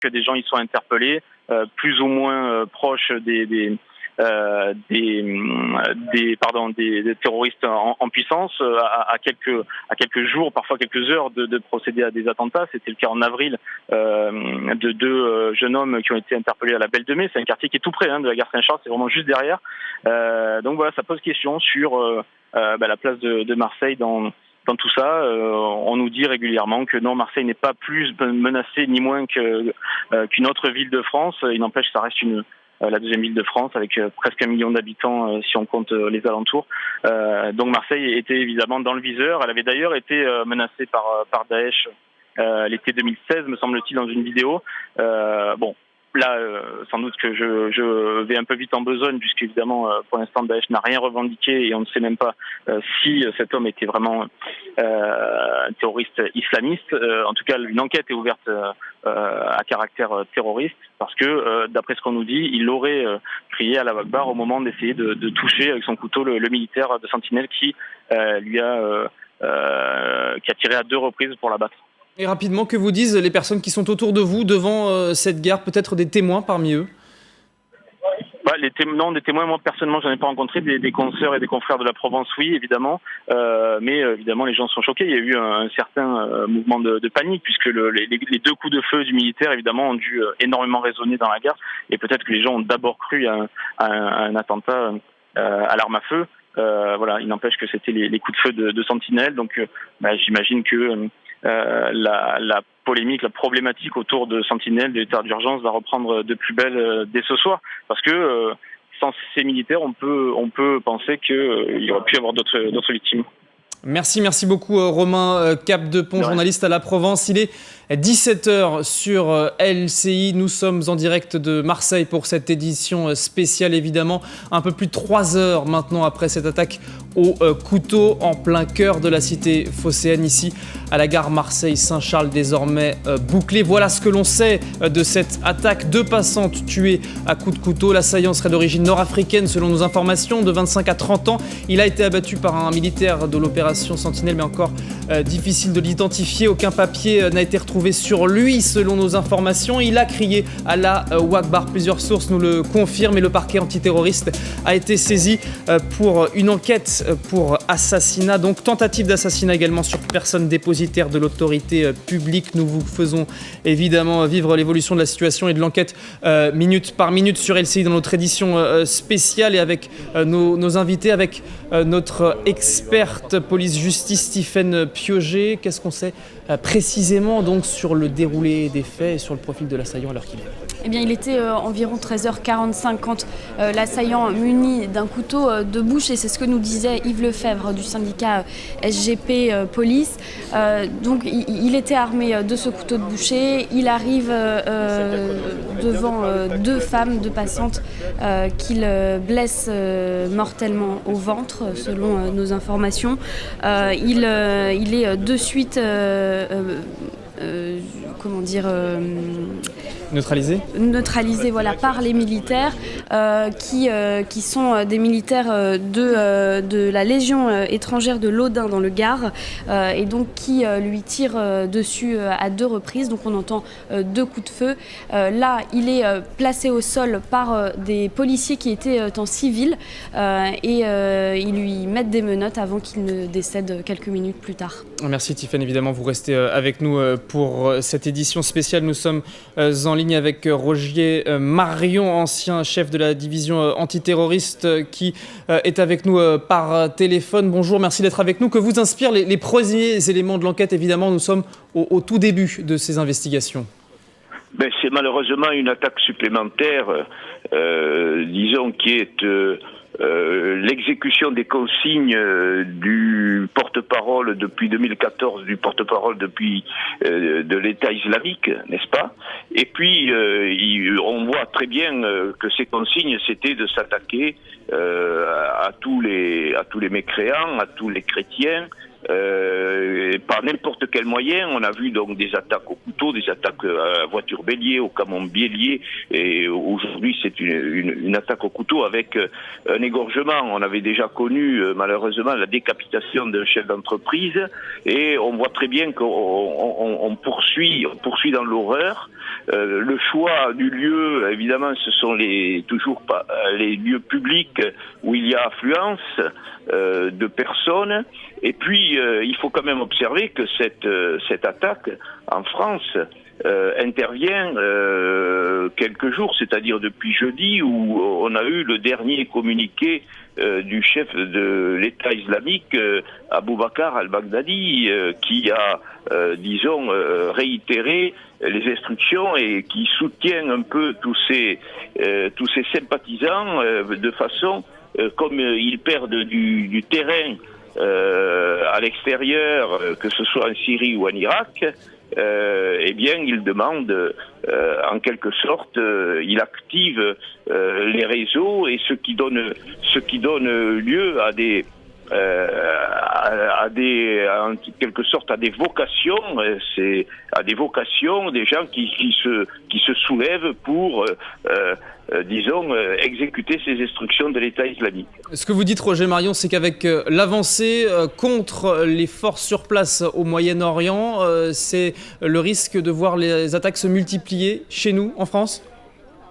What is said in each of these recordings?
que des gens y soient interpellés, plus ou moins proches des terroristes en puissance, à quelques jours, parfois quelques heures de procéder à des attentats. C'était le cas en avril de deux jeunes hommes qui ont été interpellés à la Belle de Mai. C'est un quartier qui est tout près de la gare Saint-Charles, c'est vraiment juste derrière. Donc voilà, ça pose question sur la place de Marseille dans tout ça. On nous dit régulièrement que non, Marseille n'est pas plus menacée ni moins qu'une autre ville de France. Il n'empêche que ça reste la deuxième ville de France avec presque 1 million d'habitants si on compte les alentours. Donc Marseille était évidemment dans le viseur. Elle avait d'ailleurs été menacée par Daesh l'été 2016, me semble-t-il, dans une vidéo. Là, sans doute que je vais un peu vite en besogne, puisqu'évidemment, pour l'instant, Daesh n'a rien revendiqué et on ne sait même pas si cet homme était vraiment un terroriste islamiste. En tout cas, une enquête est ouverte à caractère terroriste, parce que, d'après ce qu'on nous dit, il aurait crié à la Akbar au moment d'essayer de toucher avec son couteau le militaire de Sentinelle qui a tiré à 2 reprises pour l'abattre. Et rapidement, que vous disent les personnes qui sont autour de vous devant cette gare, peut-être des témoins parmi eux? Des témoins, moi personnellement, j'en ai pas rencontré. Des consoeurs et des confrères de la Provence, oui, évidemment. Mais évidemment, les gens sont choqués. Il y a eu un certain mouvement de panique, puisque les 2 coups de feu du militaire, évidemment, ont dû énormément résonner dans la gare. Et peut-être que les gens ont d'abord cru à un attentat à l'arme à feu. Il n'empêche que c'était les coups de feu de Sentinelle. Donc, j'imagine que la polémique, la problématique autour de Sentinelle, de l'état d'urgence, va reprendre de plus belle dès ce soir. Parce que sans ces militaires, on peut penser qu'il y aurait pu y avoir d'autres victimes. Merci beaucoup Romain Capdepont, journaliste à la Provence. Il est 17h sur LCI. Nous sommes en direct de Marseille pour cette édition spéciale, évidemment. Un peu plus de 3 heures maintenant après cette attaque au couteau en plein cœur de la cité phocéenne, ici à la gare Marseille-Saint-Charles, désormais bouclée. Voilà ce que l'on sait de cette attaque. 2 passantes tuées à coups de couteau. L'assaillant serait d'origine nord-africaine selon nos informations, de 25 à 30 ans. Il a été abattu par un militaire de l'opération Sentinelle, mais encore difficile de l'identifier. Aucun papier n'a été retrouvé sur lui selon nos informations. Il a crié à la Akbar. Plusieurs sources nous le confirment et le parquet antiterroriste a été saisi pour une enquête pour assassinat, donc tentative d'assassinat également sur personne dépositaire de l'autorité publique. Nous vous faisons évidemment vivre l'évolution de la situation et de l'enquête minute par minute sur LCI dans notre édition spéciale, et avec nos invités, avec notre experte police-justice Stéphane Piauget. Qu'est-ce qu'on sait précisément donc sur le déroulé des faits et sur le profil de l'assaillant à l'heure qu'il est? Eh bien, il était environ 13h45 quand l'assaillant muni d'un couteau de bouche, et c'est ce que nous disait Yves Lefebvre du syndicat SGP Police. Donc, il était armé de ce couteau de boucher. Il arrive devant 2 femmes, 2 passantes, qu'il blesse mortellement au ventre, selon nos informations. Il est de suite... neutralisé par les militaires qui sont des militaires de la Légion étrangère de l'Audin dans le Gard, et donc qui lui tirent dessus à 2 reprises. Donc on entend 2 coups de feu. Là, il est placé au sol par des policiers qui étaient en civil, et ils lui mettent des menottes avant qu'il ne décède quelques minutes plus tard. Merci Tiffany, évidemment vous restez avec nous pour cette édition spéciale. Nous sommes en ligne avec Rogier Marion, ancien chef de la division antiterroriste, qui est avec nous par téléphone. Bonjour, merci d'être avec nous. Que vous inspirent les premiers éléments de l'enquête? Évidemment, nous sommes au tout début de ces investigations. C'est malheureusement une attaque supplémentaire, disons, qui est l'exécution des consignes du porte-parole depuis 2014, du porte-parole de l'État islamique, n'est-ce pas? Et puis on voit très bien que ces consignes, c'était de s'attaquer à tous les mécréants, à tous les chrétiens, par n'importe quel moyen. On a vu donc des attaques au couteau, des attaques à voiture bélier, au camion bélier, et aujourd'hui c'est une attaque au couteau avec un égorgement. On avait déjà connu malheureusement la décapitation d'un chef d'entreprise, et on voit très bien qu'on poursuit dans l'horreur. Le choix du lieu, évidemment, ce sont toujours pas les lieux publics où il y a affluence de personnes. Et puis, il faut quand même observer que cette attaque en France intervient quelques jours, c'est-à-dire depuis jeudi, où on a eu le dernier communiqué du chef de l'État islamique, Abou Bakr al-Baghdadi, qui a, réitéré les instructions et qui soutient un peu tous ces sympathisants de façon, comme ils perdent du terrain à l'extérieur, que ce soit en Syrie ou en Irak, eh bien, il demande, en quelque sorte, il active les réseaux, et ce qui donne lieu à en quelque sorte à des vocations, c'est à des vocations des gens qui se soulèvent pour exécuter ces instructions de l'État islamique. Ce que vous dites, Roger Marion, c'est qu'avec l'avancée contre les forces sur place au Moyen-Orient, c'est le risque de voir les attaques se multiplier chez nous, en France ?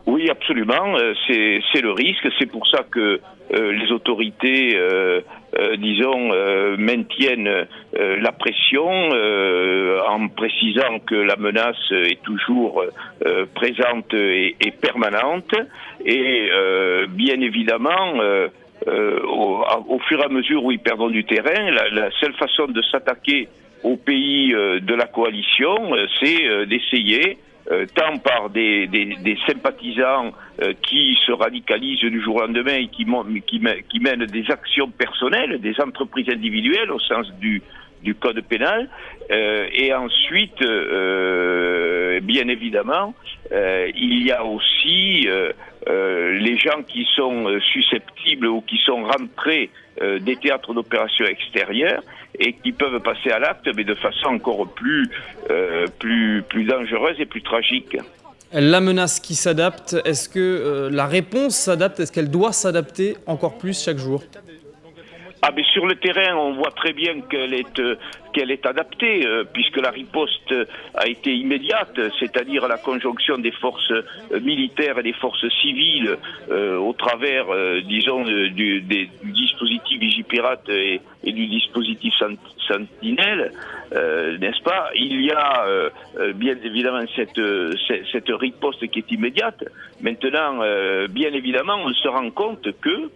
Oui, absolument. C'est le risque. C'est pour ça que les autorités, maintiennent la pression en précisant que la menace est toujours présente et permanente. Et bien évidemment, au fur et à mesure où ils perdront du terrain, la seule façon de s'attaquer aux pays de la coalition, c'est d'essayer, tant par des sympathisants qui se radicalisent du jour au lendemain et qui mènent des actions personnelles, des entreprises individuelles au sens du code pénal, et ensuite, bien évidemment, il y a aussi les gens qui sont susceptibles ou qui sont rentrés des théâtres d'opérations extérieurs et qui peuvent passer à l'acte, mais de façon encore plus dangereuse et plus tragique. La menace qui s'adapte, est-ce que la réponse s'adapte? Est-ce qu'elle doit s'adapter encore plus chaque jour? Mais sur le terrain, on voit très bien qu'elle est adaptée, puisque la riposte a été immédiate, c'est-à-dire la conjonction des forces militaires et des forces civiles au travers, du dispositif Vigipirate et du dispositif Sentinelle, n'est-ce pas? Il y a bien évidemment cette riposte qui est immédiate. Maintenant, bien évidemment, on se rend compte que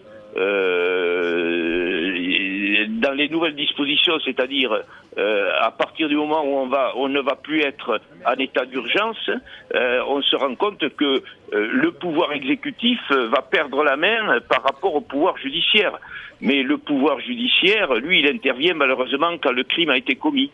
dans les nouvelles dispositions, c'est-à-dire à partir du moment où on ne va plus être en état d'urgence, on se rend compte que le pouvoir exécutif va perdre la main par rapport au pouvoir judiciaire. Mais le pouvoir judiciaire, lui, il intervient malheureusement quand le crime a été commis.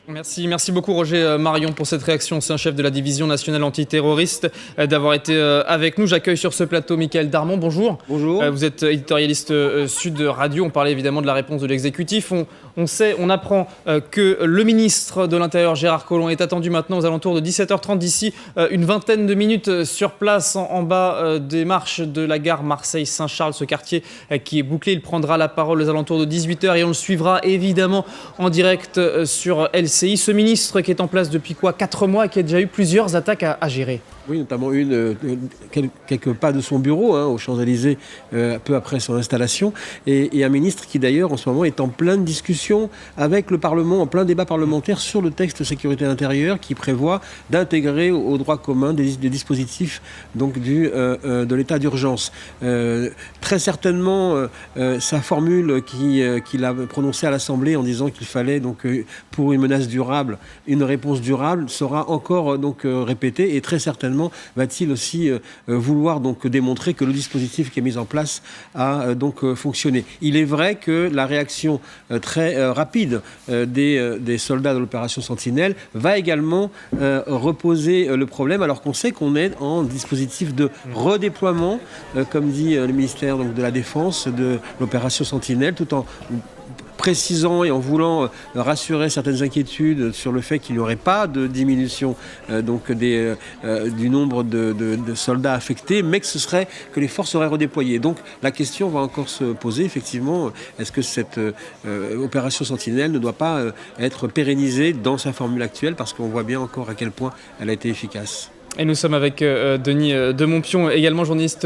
Merci beaucoup Roger Marion pour cette réaction. C'est un chef de la division nationale antiterroriste d'avoir été avec nous. J'accueille sur ce plateau Michael Darmon. Bonjour. Bonjour. Vous êtes éditorialiste Sud Radio. On parlait évidemment de la réponse de l'exécutif. On apprend que le ministre de l'Intérieur Gérard Collomb est attendu maintenant aux alentours de 17h30, d'ici une vingtaine de minutes sur place en bas des marches de la gare Marseille-Saint-Charles, ce quartier qui est bouclé. Il prendra la parole aux alentours de 18h et on le suivra évidemment en direct sur LCI. Ce ministre qui est en place depuis 4 mois et qui a déjà eu plusieurs attaques à gérer. Oui, notamment quelques pas de son bureau, aux Champs-Élysées, peu après son installation. Et un ministre qui d'ailleurs en ce moment est en pleine discussion avec le Parlement, en plein débat parlementaire sur le texte sécurité intérieure qui prévoit d'intégrer au droit commun des dispositifs donc, de l'état d'urgence. Très certainement, sa formule qu'il a prononcée à l'Assemblée en disant qu'il fallait donc, pour une menace durable, une réponse durable, sera encore répétée et très certainement va-t-il aussi vouloir donc démontrer que le dispositif qui est mis en place a donc fonctionné. Il est vrai que la réaction très rapide des soldats de l'opération Sentinelle va également reposer le problème, alors qu'on sait qu'on est en dispositif de redéploiement, comme dit le ministère donc, de la Défense, de l'opération Sentinelle, tout en précisant et en voulant rassurer certaines inquiétudes sur le fait qu'il n'y aurait pas de diminution du nombre de soldats affectés, mais que les forces seraient redéployées. Donc la question va encore se poser, effectivement, est-ce que cette opération Sentinelle ne doit pas être pérennisée dans sa formule actuelle, parce qu'on voit bien encore à quel point elle a été efficace. Et nous sommes avec Denis Demontpion, également journaliste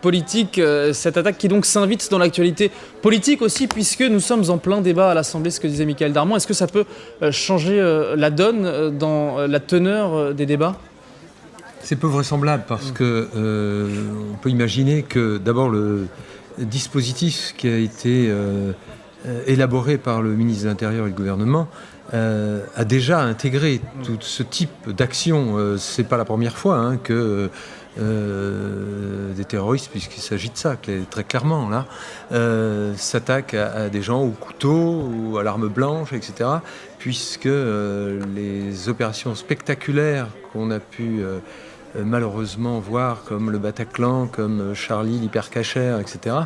politique. Cette attaque qui donc s'invite dans l'actualité politique aussi, puisque nous sommes en plein débat à l'Assemblée, ce que disait Michaël Darmon. Est-ce que ça peut changer la donne dans la teneur des débats ? C'est peu vraisemblable parce que on peut imaginer que d'abord le dispositif qui a été élaboré par le ministre de l'Intérieur et le gouvernement a déjà intégré tout ce type d'action. C'est pas la première fois que des terroristes, puisqu'il s'agit de ça très clairement là, s'attaquent à des gens au couteau ou à l'arme blanche, etc. Puisque les opérations spectaculaires qu'on a pu malheureusement voir, comme le Bataclan, comme Charlie, l'hypercachère, etc.,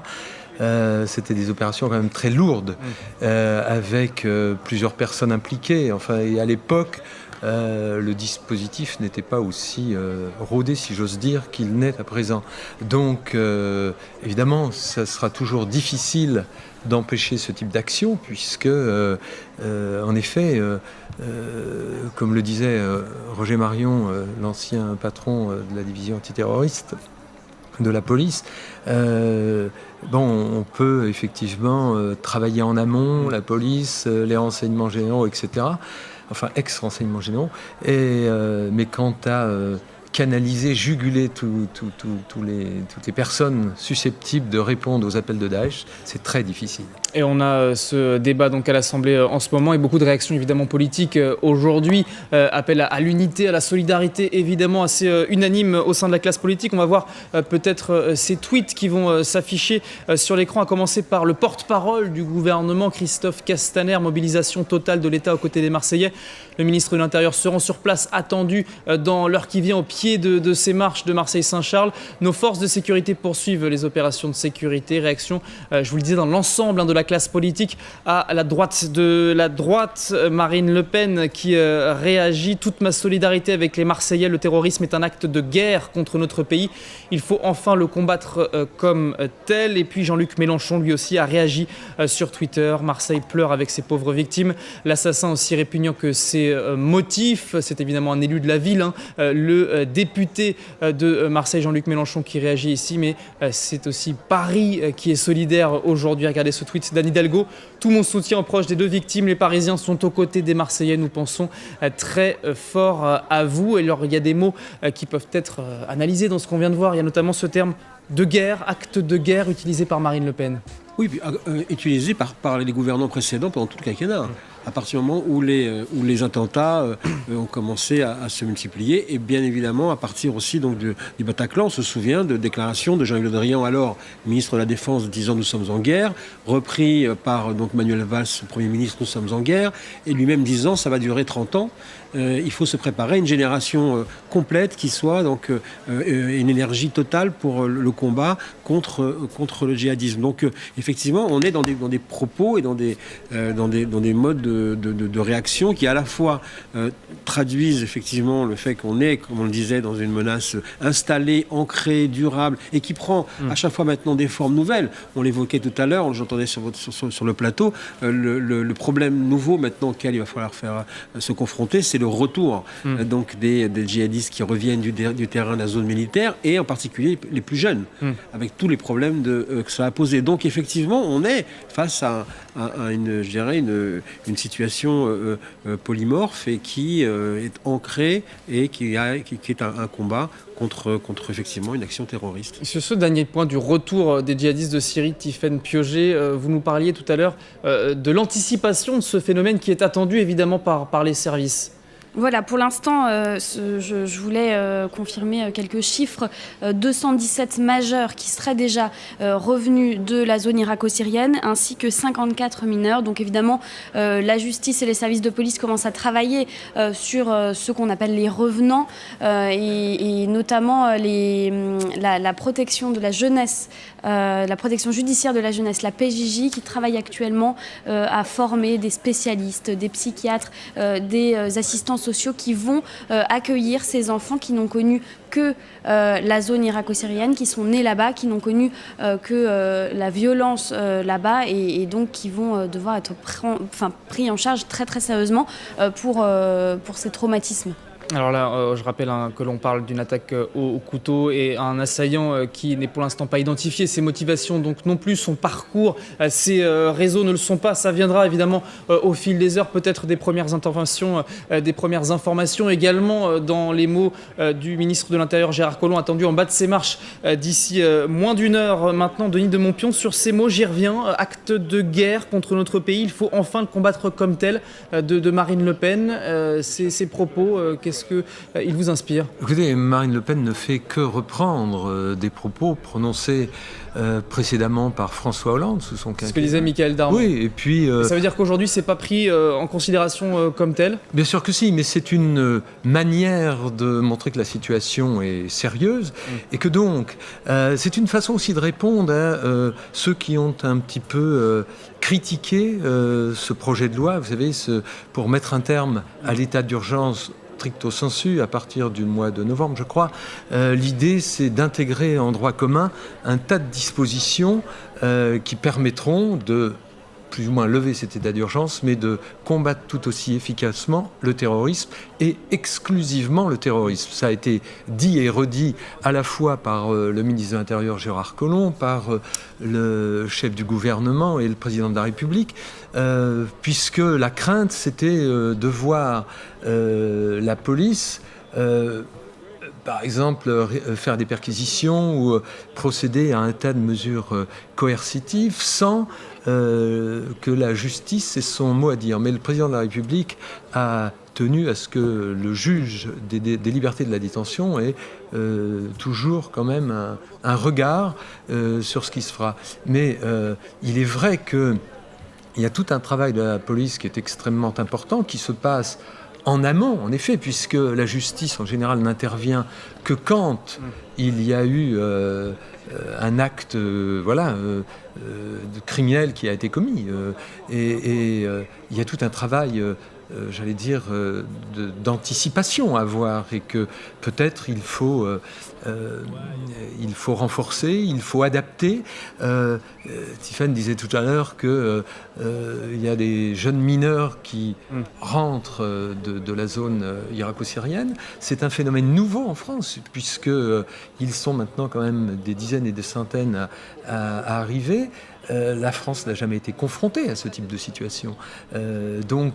c'était des opérations quand même très lourdes, avec plusieurs personnes impliquées. Enfin, et à l'époque, le dispositif n'était pas aussi rodé, si j'ose dire, qu'il n'est à présent. Donc, évidemment, ça sera toujours difficile d'empêcher ce type d'action, puisque, en effet, comme le disait Roger Marion, l'ancien patron de la division antiterroriste de la police, on peut effectivement travailler en amont, la police, les renseignements généraux, etc. Enfin, ex-renseignements généraux. Mais quant à canaliser, juguler toutes les personnes susceptibles de répondre aux appels de Daesh, c'est très difficile. Et on a ce débat donc à l'Assemblée en ce moment et beaucoup de réactions évidemment politiques aujourd'hui. Appel à l'unité, à la solidarité évidemment assez unanime au sein de la classe politique. On va voir peut-être ces tweets qui vont s'afficher sur l'écran, à commencer par le porte-parole du gouvernement, Christophe Castaner. Mobilisation totale de l'État aux côtés des Marseillais. Le ministre de l'Intérieur se rend sur place, attendu dans l'heure qui vient au pied de ces marches de Marseille-Saint-Charles. Nos forces de sécurité poursuivent les opérations de sécurité. Réaction, je vous le disais, dans l'ensemble de la classe politique, à la droite Marine Le Pen qui réagit. Toute ma solidarité avec les Marseillais. Le terrorisme est un acte de guerre contre notre pays. Il faut enfin le combattre comme tel. Et puis Jean-Luc Mélenchon, lui aussi, a réagi sur Twitter. Marseille pleure avec ses pauvres victimes. L'assassin aussi répugnant que ses motifs. C'est évidemment un élu de la ville, le député de Marseille, Jean-Luc Mélenchon, qui réagit ici. Mais c'est aussi Paris qui est solidaire aujourd'hui. Regardez ce tweet d'Anne Hidalgo. Tout mon soutien aux proches des deux victimes. Les Parisiens sont aux côtés des Marseillais. Nous pensons très fort à vous. Et alors, il y a des mots qui peuvent être analysés dans ce qu'on vient de voir. Il y a notamment ce terme de guerre, acte de guerre, utilisé par Marine Le Pen. Oui, utilisé par les gouvernants précédents pendant tout le quinquennat. À partir du moment où les attentats ont commencé à se multiplier, et bien évidemment à partir aussi donc du Bataclan. On se souvient de déclarations de Jean-Yves Le Drian, alors ministre de la Défense, disant nous sommes en guerre, repris par donc Manuel Valls, Premier ministre, nous sommes en guerre, et lui-même disant ça va durer 30 ans. Il faut se préparer à une génération complète qui soit donc une énergie totale pour le combat contre le djihadisme. Donc effectivement, on est dans des propos et dans des modes de réaction qui à la fois traduisent effectivement le fait qu'on est, comme on le disait, dans une menace installée, ancrée, durable, et qui prend à chaque fois maintenant des formes nouvelles. On l'évoquait tout à l'heure, j'entendais sur le plateau, le problème nouveau maintenant auquel il va falloir se confronter, c'est le retour donc des djihadistes qui reviennent du terrain de la zone militaire, et en particulier les plus jeunes, avec tous les problèmes que ça a posé. Donc effectivement, on est face à une situation polymorphe et qui est ancrée et qui est un combat contre effectivement une action terroriste. Sur ce dernier point du retour des djihadistes de Syrie, Tiffaine Piauget, vous nous parliez tout à l'heure de l'anticipation de ce phénomène qui est attendu évidemment par les services. Voilà, pour l'instant, je voulais confirmer quelques chiffres. 217 majeurs qui seraient déjà revenus de la zone irako-syrienne, ainsi que 54 mineurs. Donc évidemment, la justice et les services de police commencent à travailler sur ce qu'on appelle les revenants, et notamment la protection de la jeunesse, la protection judiciaire de la jeunesse, la PJJ, qui travaille actuellement à former des spécialistes, des psychiatres, des assistants sociaux qui vont accueillir ces enfants qui n'ont connu que la zone irako-syrienne, qui sont nés là-bas, qui n'ont connu que la violence là-bas, et donc qui vont devoir être pris en charge très très sérieusement pour ces traumatismes. Alors là, je rappelle que l'on parle d'une attaque au couteau et un assaillant qui n'est pour l'instant pas identifié. Ses motivations donc non plus, son parcours, ses réseaux ne le sont pas. Ça viendra évidemment au fil des heures, peut-être des premières interventions, des premières informations. Également dans les mots du ministre de l'Intérieur Gérard Collomb, attendu en bas de ses marches d'ici moins d'une heure maintenant. Denis de Montpion, sur ces mots, j'y reviens. Acte de guerre contre notre pays, il faut enfin le combattre comme tel, de Marine Le Pen. Ces propos, qu'est-ce qu'il vous inspire ? Écoutez, Marine Le Pen ne fait que reprendre des propos prononcés précédemment par François Hollande sous son quinquennat. Ce que disait Michael Darmon. Oui, et puis... ça veut dire qu'aujourd'hui, c'est pas pris en considération comme tel ? Bien sûr que si, mais c'est une manière de montrer que la situation est sérieuse et que donc, c'est une façon aussi de répondre à ceux qui ont un petit peu critiqué ce projet de loi, vous savez, pour mettre un terme à l'état d'urgence stricto sensu à partir du mois de novembre, je crois. L'idée, c'est d'intégrer en droit commun un tas de dispositions qui permettront de plus ou moins lever cet état d'urgence, mais de combattre tout aussi efficacement le terrorisme et exclusivement le terrorisme. Ça a été dit et redit à la fois par le ministre de l'Intérieur Gérard Collomb, par le chef du gouvernement et le président de la République, puisque la crainte, c'était de voir la police par exemple, faire des perquisitions ou procéder à un tas de mesures coercitives sans que la justice ait son mot à dire. Mais le président de la République a tenu à ce que le juge des libertés de la détention ait toujours quand même un regard sur ce qui se fera. Mais il est vrai qu'il y a tout un travail de la police qui est extrêmement important, qui se passe en amont, en effet, puisque la justice, en général, n'intervient que quand il y a eu un acte criminel qui a été commis. Et il y a tout un travail, j'allais dire, d'anticipation à avoir, et que peut-être il faut renforcer, il faut adapter. Tiffany disait tout à l'heure qu'il y a des jeunes mineurs qui rentrent de la zone irako-syrienne. C'est un phénomène nouveau en France, puisqu'ils sont maintenant quand même des dizaines et des centaines à arriver. La France n'a jamais été confrontée à ce type de situation. Donc,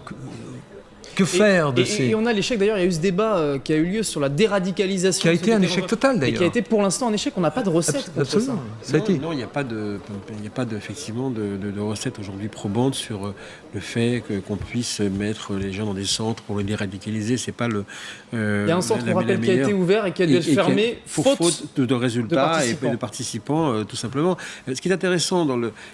que faire de ces... Et on a l'échec, d'ailleurs, il y a eu ce débat qui a eu lieu sur la déradicalisation. Qui a été un échec total, d'ailleurs. Et qui a été pour l'instant un échec, on n'a pas de recette contre Absolument. ça. Non, il n'y a pas effectivement de recette aujourd'hui probante sur le fait qu'on puisse mettre les gens dans des centres pour les déradicaliser. C'est pas le... il y a un centre, on rappelle, qui a été ouvert et qui a dû être fermé faute de résultats et de participants, tout simplement. Ce qui est intéressant,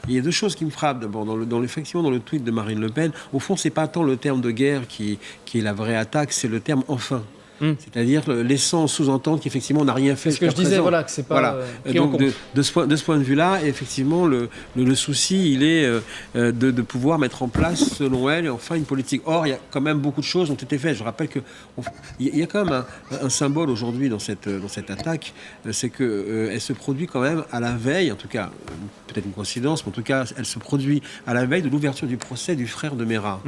il y a deux choses qui me frappent. D'abord, effectivement, dans le tweet de Marine Le Pen, au fond, c'est pas tant le terme de guerre qui est la vraie attaque, c'est le terme « enfin ». C'est-à-dire laissant sous-entendre qu'effectivement on n'a rien fait. C'est ce que je disais, voilà, que c'est pas pris en compte. De ce point de vue-là, effectivement, le souci, il est de pouvoir mettre en place, selon elle, enfin une politique. Or, il y a quand même beaucoup de choses qui ont été faites. Je rappelle qu'il y a quand même un symbole aujourd'hui dans cette attaque, c'est qu'elle se produit quand même à la veille, en tout cas, peut-être une coïncidence, mais en tout cas, elle se produit à la veille de l'ouverture du procès du frère de Mera.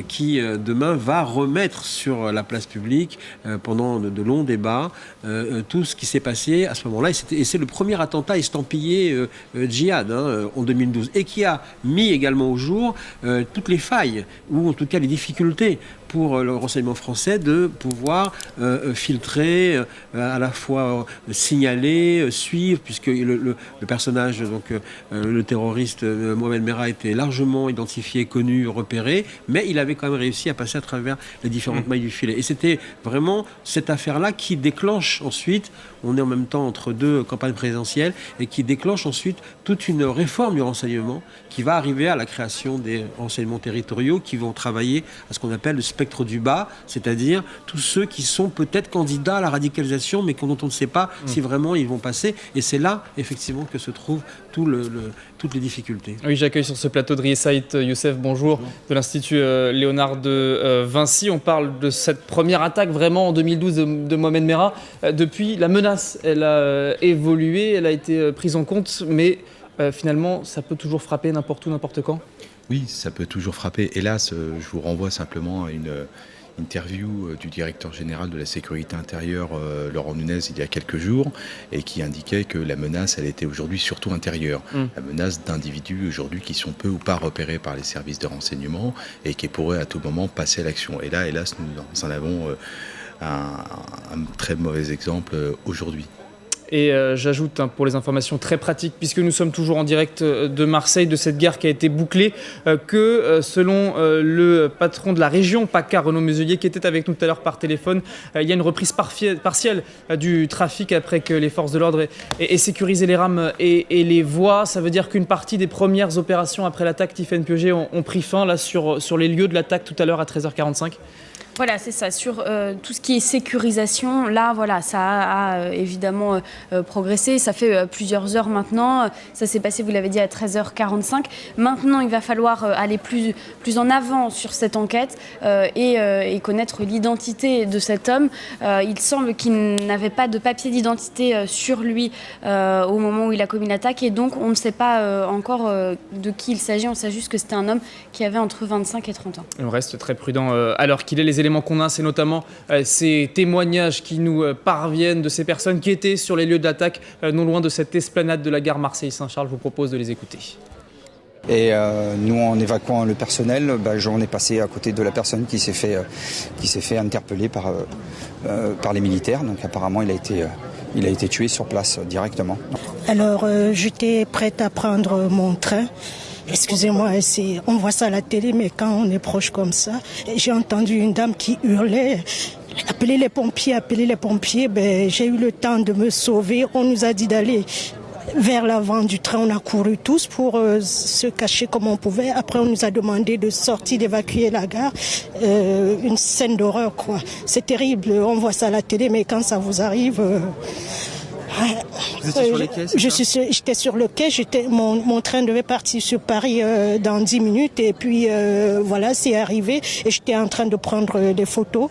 Qui demain va remettre sur la place publique pendant de longs débats tout ce qui s'est passé à ce moment-là, et c'est le premier attentat estampillé djihad en 2012, et qui a mis également au jour toutes les failles, ou en tout cas les difficultés pour le renseignement français de pouvoir filtrer, à la fois signaler, suivre, puisque le personnage, donc le terroriste Mohamed Merah, était largement identifié, connu, repéré, mais il avait quand même réussi à passer à travers les différentes mailles du filet. Et c'était vraiment cette affaire-là qui déclenche ensuite, on est en même temps entre deux campagnes présidentielles, et qui déclenche ensuite toute une réforme du renseignement qui va arriver à la création des renseignements territoriaux qui vont travailler à ce qu'on appelle le spectre du bas, c'est-à-dire tous ceux qui sont peut-être candidats à la radicalisation, mais dont on ne sait pas si vraiment ils vont passer. Et c'est là, effectivement, que se trouvent toutes les difficultés. Oui, j'accueille sur ce plateau Driye Saïd Youssef, bonjour, de l'Institut Léonard de Vinci. On parle de cette première attaque vraiment en 2012 de Mohamed Merah. Depuis, la menace, elle a évolué, elle a été prise en compte, mais finalement, ça peut toujours frapper n'importe où, n'importe quand. Oui, ça peut toujours frapper. Hélas, je vous renvoie simplement à une interview du directeur général de la sécurité intérieure, Laurent Nunez, il y a quelques jours, et qui indiquait que la menace, elle était aujourd'hui surtout intérieure. La menace d'individus aujourd'hui qui sont peu ou pas repérés par les services de renseignement et qui pourraient à tout moment passer à l'action. Et là, hélas, nous en avons un très mauvais exemple aujourd'hui. Et j'ajoute, pour les informations très pratiques, puisque nous sommes toujours en direct de Marseille, de cette gare qui a été bouclée, que selon le patron de la région PACA, Renaud Muselier, qui était avec nous tout à l'heure par téléphone, il y a une reprise partielle du trafic après que les forces de l'ordre aient sécurisé les rames et les voies. Ça veut dire qu'une partie des premières opérations après l'attaque Tiffaine Piauget ont pris fin là, sur les lieux de l'attaque tout à l'heure à 13h45. Voilà, c'est ça. Sur tout ce qui est sécurisation, là, voilà, ça a évidemment progressé. Ça fait plusieurs heures maintenant. Ça s'est passé, vous l'avez dit, à 13h45. Maintenant, il va falloir aller plus en avant sur cette enquête et connaître l'identité de cet homme. Il semble qu'il n'avait pas de papier d'identité sur lui au moment où il a commis l'attaque. Et donc, on ne sait pas encore de qui il s'agit. On sait juste que c'était un homme qui avait entre 25 et 30 ans. On reste très prudent alors qu'il est. Les éléments qu'on a, c'est notamment ces témoignages qui nous parviennent de ces personnes qui étaient sur les lieux d'attaque non loin de cette esplanade de la gare Marseille-Saint-Charles. Je vous propose de les écouter. Et nous, en évacuant le personnel, on est passé à côté de la personne qui s'est fait interpeller par les militaires. Donc apparemment, il a été tué sur place directement. Alors j'étais prête à prendre mon train. Excusez-moi, on voit ça à la télé, mais quand on est proche comme ça, j'ai entendu une dame qui hurlait « Appelez les pompiers ». J'ai eu le temps de me sauver. On nous a dit d'aller vers l'avant du train. On a couru tous pour se cacher comme on pouvait. Après, on nous a demandé de sortir, d'évacuer la gare. Une scène d'horreur, quoi. C'est terrible. On voit ça à la télé, mais quand ça vous arrive... Vous étiez sur les quais, j'étais sur le quai, mon train devait partir sur Paris dans 10 minutes et puis voilà, c'est arrivé et j'étais en train de prendre des photos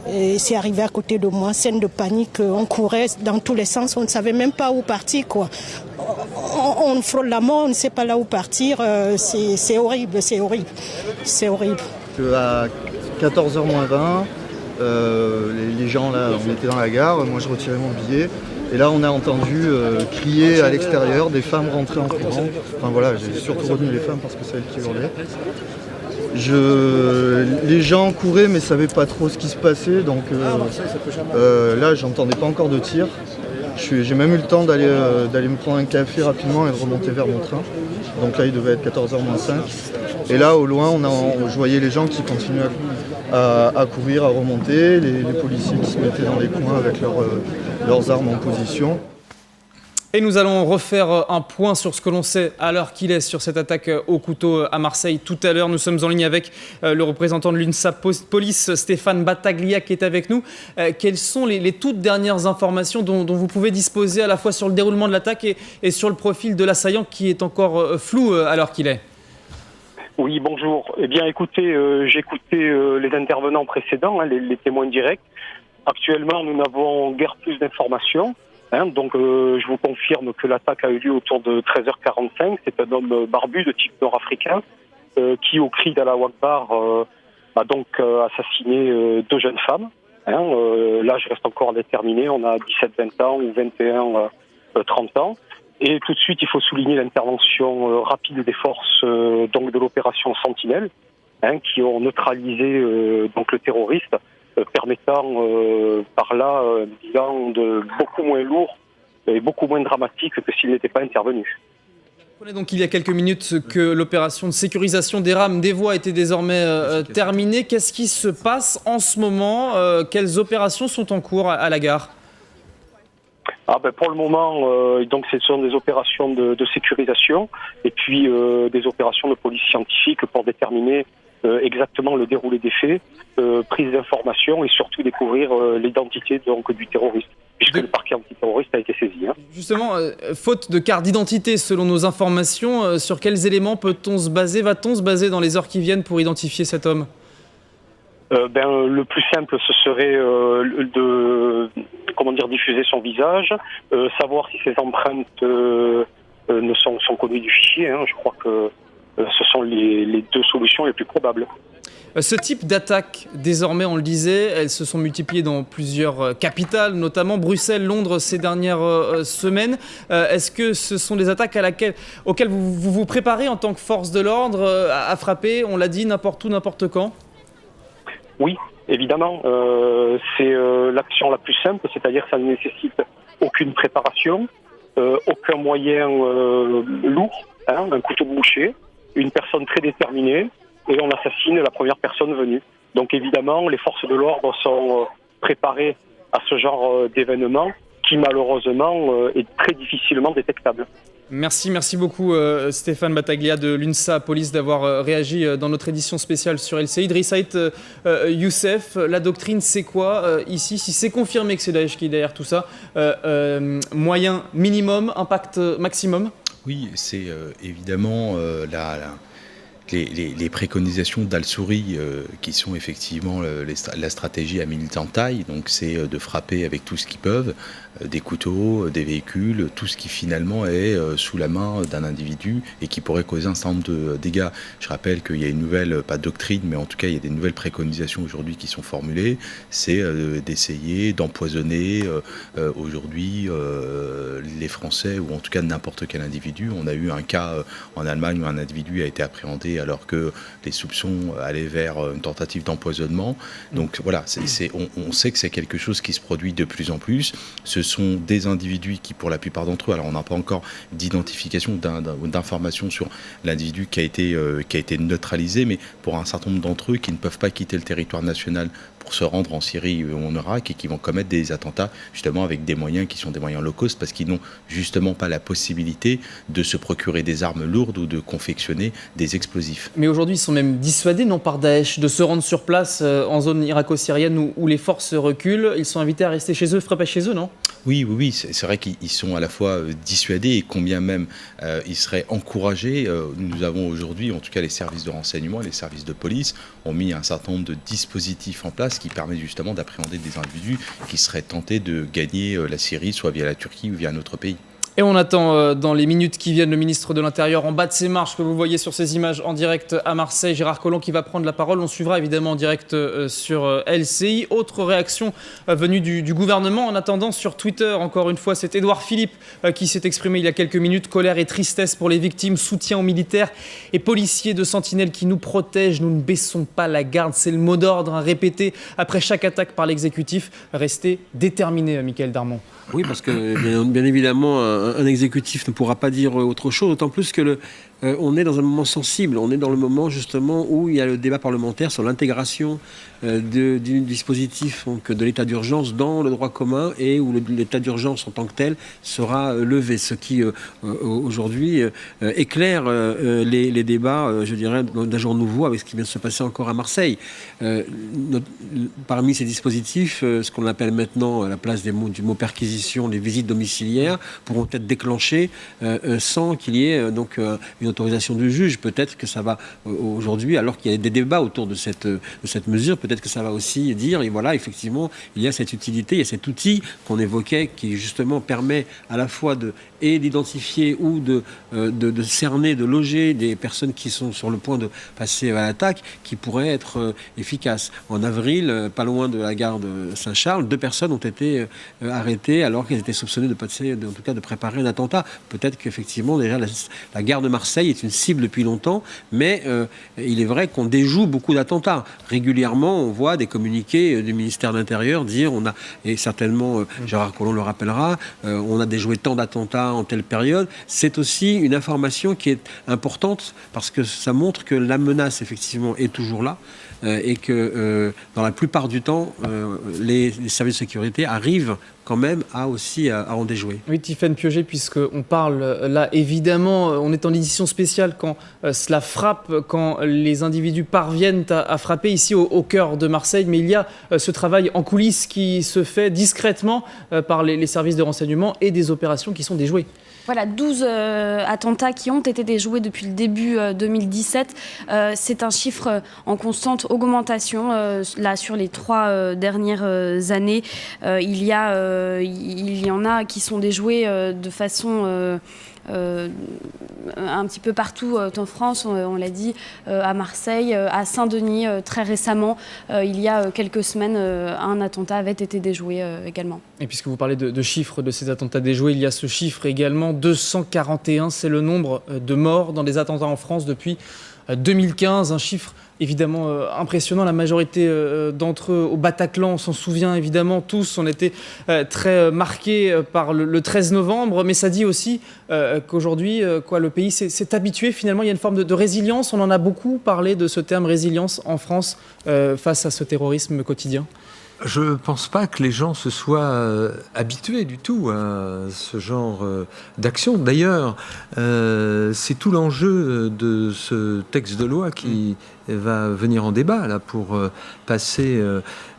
et c'est arrivé à côté de moi, scène de panique, on courait dans tous les sens, on ne savait même pas où partir, quoi. On frôle la mort, on ne sait pas là où partir, c'est horrible. À 14h moins 20, les gens là, on était dans la gare, moi je retirais mon billet. Et là, on a entendu crier à l'extérieur, des femmes rentrer en courant. Enfin voilà, j'ai surtout retenu les femmes parce que c'est elles qui hurlaient. Les gens couraient mais ne savaient pas trop ce qui se passait, donc là, j'entendais pas encore de tir. J'ai même eu le temps d'aller me prendre un café rapidement et de remonter vers mon train. Donc là, il devait être 14h moins 5. Et là, au loin, je voyais les gens qui continuaient à courir, à remonter, les policiers qui se mettaient dans les coins avec leurs armes en position. Et nous allons refaire un point sur ce que l'on sait à l'heure qu'il est sur cette attaque au couteau à Marseille. Tout à l'heure, nous sommes en ligne avec le représentant de l'UNSA Police, Stéphane Battaglia, qui est avec nous. Quelles sont les toutes dernières informations dont vous pouvez disposer à la fois sur le déroulement de l'attaque et sur le profil de l'assaillant qui est encore flou à l'heure qu'il est? Oui, bonjour. Eh bien, écoutez, j'ai écouté les intervenants précédents, les témoins directs. Actuellement, nous n'avons guère plus d'informations. Donc, je vous confirme que l'attaque a eu lieu autour de 13h45. C'est un homme barbu de type nord-africain qui, au cri d'Allah Akbar, a donc assassiné deux jeunes femmes. L'âge reste encore déterminé. On a 17-20 ans ou 21-30 ans. Et tout de suite, il faut souligner l'intervention rapide des forces donc de l'opération Sentinelle, qui ont neutralisé donc le terroriste, permettant par là un bilan beaucoup moins lourd et beaucoup moins dramatique que s'il n'était pas intervenu. On apprenait donc il y a quelques minutes que l'opération de sécurisation des rames des voies était désormais terminée. Qu'est-ce qui se passe en ce moment? Quelles opérations sont en cours à la gare? Pour le moment, donc ce sont des opérations de sécurisation et puis des opérations de police scientifique pour déterminer exactement le déroulé des faits, prise d'informations et surtout découvrir l'identité donc du terroriste, puisque le parquet antiterroriste a été saisi. Justement, faute de carte d'identité selon nos informations, sur quels éléments peut-on se baser? Va-t-on se baser dans les heures qui viennent pour identifier cet homme? Le plus simple, ce serait de diffuser son visage, savoir si ses empreintes sont connues du fichier. Je crois que ce sont les deux solutions les plus probables. Ce type d'attaques, désormais, on le disait, elles se sont multipliées dans plusieurs capitales, notamment Bruxelles, Londres, ces dernières semaines. Est-ce que ce sont des attaques auxquelles vous vous préparez en tant que force de l'ordre à frapper, on l'a dit, n'importe où, n'importe quand? Oui, évidemment. C'est l'action la plus simple, c'est-à-dire que ça ne nécessite aucune préparation, aucun moyen lourd, un couteau bouché, une personne très déterminée, et on assassine la première personne venue. Donc évidemment, les forces de l'ordre sont préparées à ce genre d'événement qui malheureusement est très difficilement détectable. Merci beaucoup Stéphane Battaglia de l'UNSA Police d'avoir réagi dans notre édition spéciale sur LCI. Drisaït Youssef, la doctrine c'est quoi ici? Si c'est confirmé que c'est Daesh qui est derrière tout ça, moyen minimum, impact maximum? Oui, c'est évidemment les préconisations d'Al-Souri qui sont effectivement la stratégie à militante taille, donc c'est de frapper avec tout ce qu'ils peuvent, des couteaux, des véhicules, tout ce qui finalement est sous la main d'un individu et qui pourrait causer un certain nombre de dégâts. Je rappelle qu'il y a une nouvelle, pas doctrine, mais en tout cas il y a des nouvelles préconisations aujourd'hui qui sont formulées, c'est d'essayer d'empoisonner aujourd'hui les Français ou en tout cas n'importe quel individu. On a eu un cas en Allemagne où un individu a été appréhendé alors que les soupçons allaient vers une tentative d'empoisonnement. Donc voilà, on sait que c'est quelque chose qui se produit de plus en plus. Ce sont des individus qui, pour la plupart d'entre eux, alors on n'a pas encore d'identification, d'informations sur l'individu qui a été neutralisé, mais pour un certain nombre d'entre eux qui ne peuvent pas quitter le territoire national pour se rendre en Syrie ou en Irak et qui vont commettre des attentats justement avec des moyens qui sont des moyens low cost parce qu'ils n'ont justement pas la possibilité de se procurer des armes lourdes ou de confectionner des explosifs. Mais aujourd'hui, ils sont même dissuadés, non, par Daesh, de se rendre sur place en zone irako-syrienne où les forces reculent. Ils sont invités à rester chez eux, frapper chez eux, non? Oui, c'est vrai qu'ils sont à la fois dissuadés et combien même ils seraient encouragés. Nous avons aujourd'hui, en tout cas les services de renseignement et les services de police ont mis un certain nombre de dispositifs en place qui permettent justement d'appréhender des individus qui seraient tentés de gagner la Syrie, soit via la Turquie ou via un autre pays. Et on attend dans les minutes qui viennent le ministre de l'Intérieur en bas de ses marches que vous voyez sur ces images en direct à Marseille, Gérard Collomb qui va prendre la parole. On suivra évidemment en direct sur LCI. Autre réaction venue du gouvernement. En attendant, sur Twitter, encore une fois, c'est Édouard Philippe qui s'est exprimé il y a quelques minutes. Colère et tristesse pour les victimes, soutien aux militaires et policiers de Sentinelle qui nous protègent. Nous ne baissons pas la garde. C'est le mot d'ordre répété après chaque attaque par l'exécutif. Restez déterminés, Mickaël Darmon. Oui, parce que bien évidemment, un exécutif ne pourra pas dire autre chose, d'autant plus que on est dans un moment sensible. On est dans le moment justement où il y a le débat parlementaire sur l'intégration du dispositif donc, de l'état d'urgence dans le droit commun et où l'état d'urgence en tant que tel sera levé. Ce qui aujourd'hui éclaire les débats, je dirais, d'un jour nouveau avec ce qui vient de se passer encore à Marseille. Parmi ces dispositifs, ce qu'on appelle maintenant à la place du mot perquisition, les visites domiciliaires pourront être déclenchées sans qu'il y ait donc une autorisation du juge. Peut-être que ça va aujourd'hui, alors qu'il y a des débats autour de cette mesure, peut-être que ça va aussi dire, et voilà, effectivement, il y a cette utilité, il y a cet outil qu'on évoquait qui justement permet à la fois et d'identifier ou de cerner, de loger des personnes qui sont sur le point de passer à l'attaque, qui pourraient être efficaces. En avril, pas loin de la gare de Saint-Charles, 2 personnes ont été arrêtées alors qu'elles étaient soupçonnées en tout cas de préparer un attentat. Peut-être qu'effectivement, déjà, la gare de Marseille est une cible depuis longtemps, mais il est vrai qu'on déjoue beaucoup d'attentats. Régulièrement, on voit des communiqués du ministère de l'Intérieur dire, et certainement Gérard Collomb le rappellera, on a déjoué tant d'attentats en telle période. C'est aussi une information qui est importante parce que ça montre que la menace, effectivement, est toujours là et que dans la plupart du temps, les services de sécurité arrivent quand même à en déjouer. Oui, Tiffaine Piauget, puisqu'on parle là, évidemment, on est en édition spéciale quand cela frappe, quand les individus parviennent à frapper ici au cœur de Marseille, mais il y a ce travail en coulisses qui se fait discrètement par les services de renseignement et des opérations qui sont déjouées. Voilà, 12 attentats qui ont été déjoués depuis le début 2017. C'est un chiffre en constante augmentation. Là, sur les 3 dernières années, il y en a qui sont déjoués de façon un petit peu partout en France, on l'a dit, à Marseille, à Saint-Denis, très récemment. Il y a quelques semaines, un attentat avait été déjoué également. Et puisque vous parlez de chiffres de ces attentats déjoués, il y a ce chiffre également, 241, c'est le nombre de morts dans des attentats en France depuis 2015, un chiffre évidemment impressionnant. La majorité d'entre eux au Bataclan, on s'en souvient évidemment tous, on était très marqués par le 13 novembre, mais ça dit aussi qu'aujourd'hui le pays s'est habitué finalement, il y a une forme de résilience. On en a beaucoup parlé de ce terme résilience en France face à ce terrorisme quotidien. Je ne pense pas que les gens se soient habitués du tout à ce genre d'action. D'ailleurs, c'est tout l'enjeu de ce texte de loi qui va venir en débat là, pour passer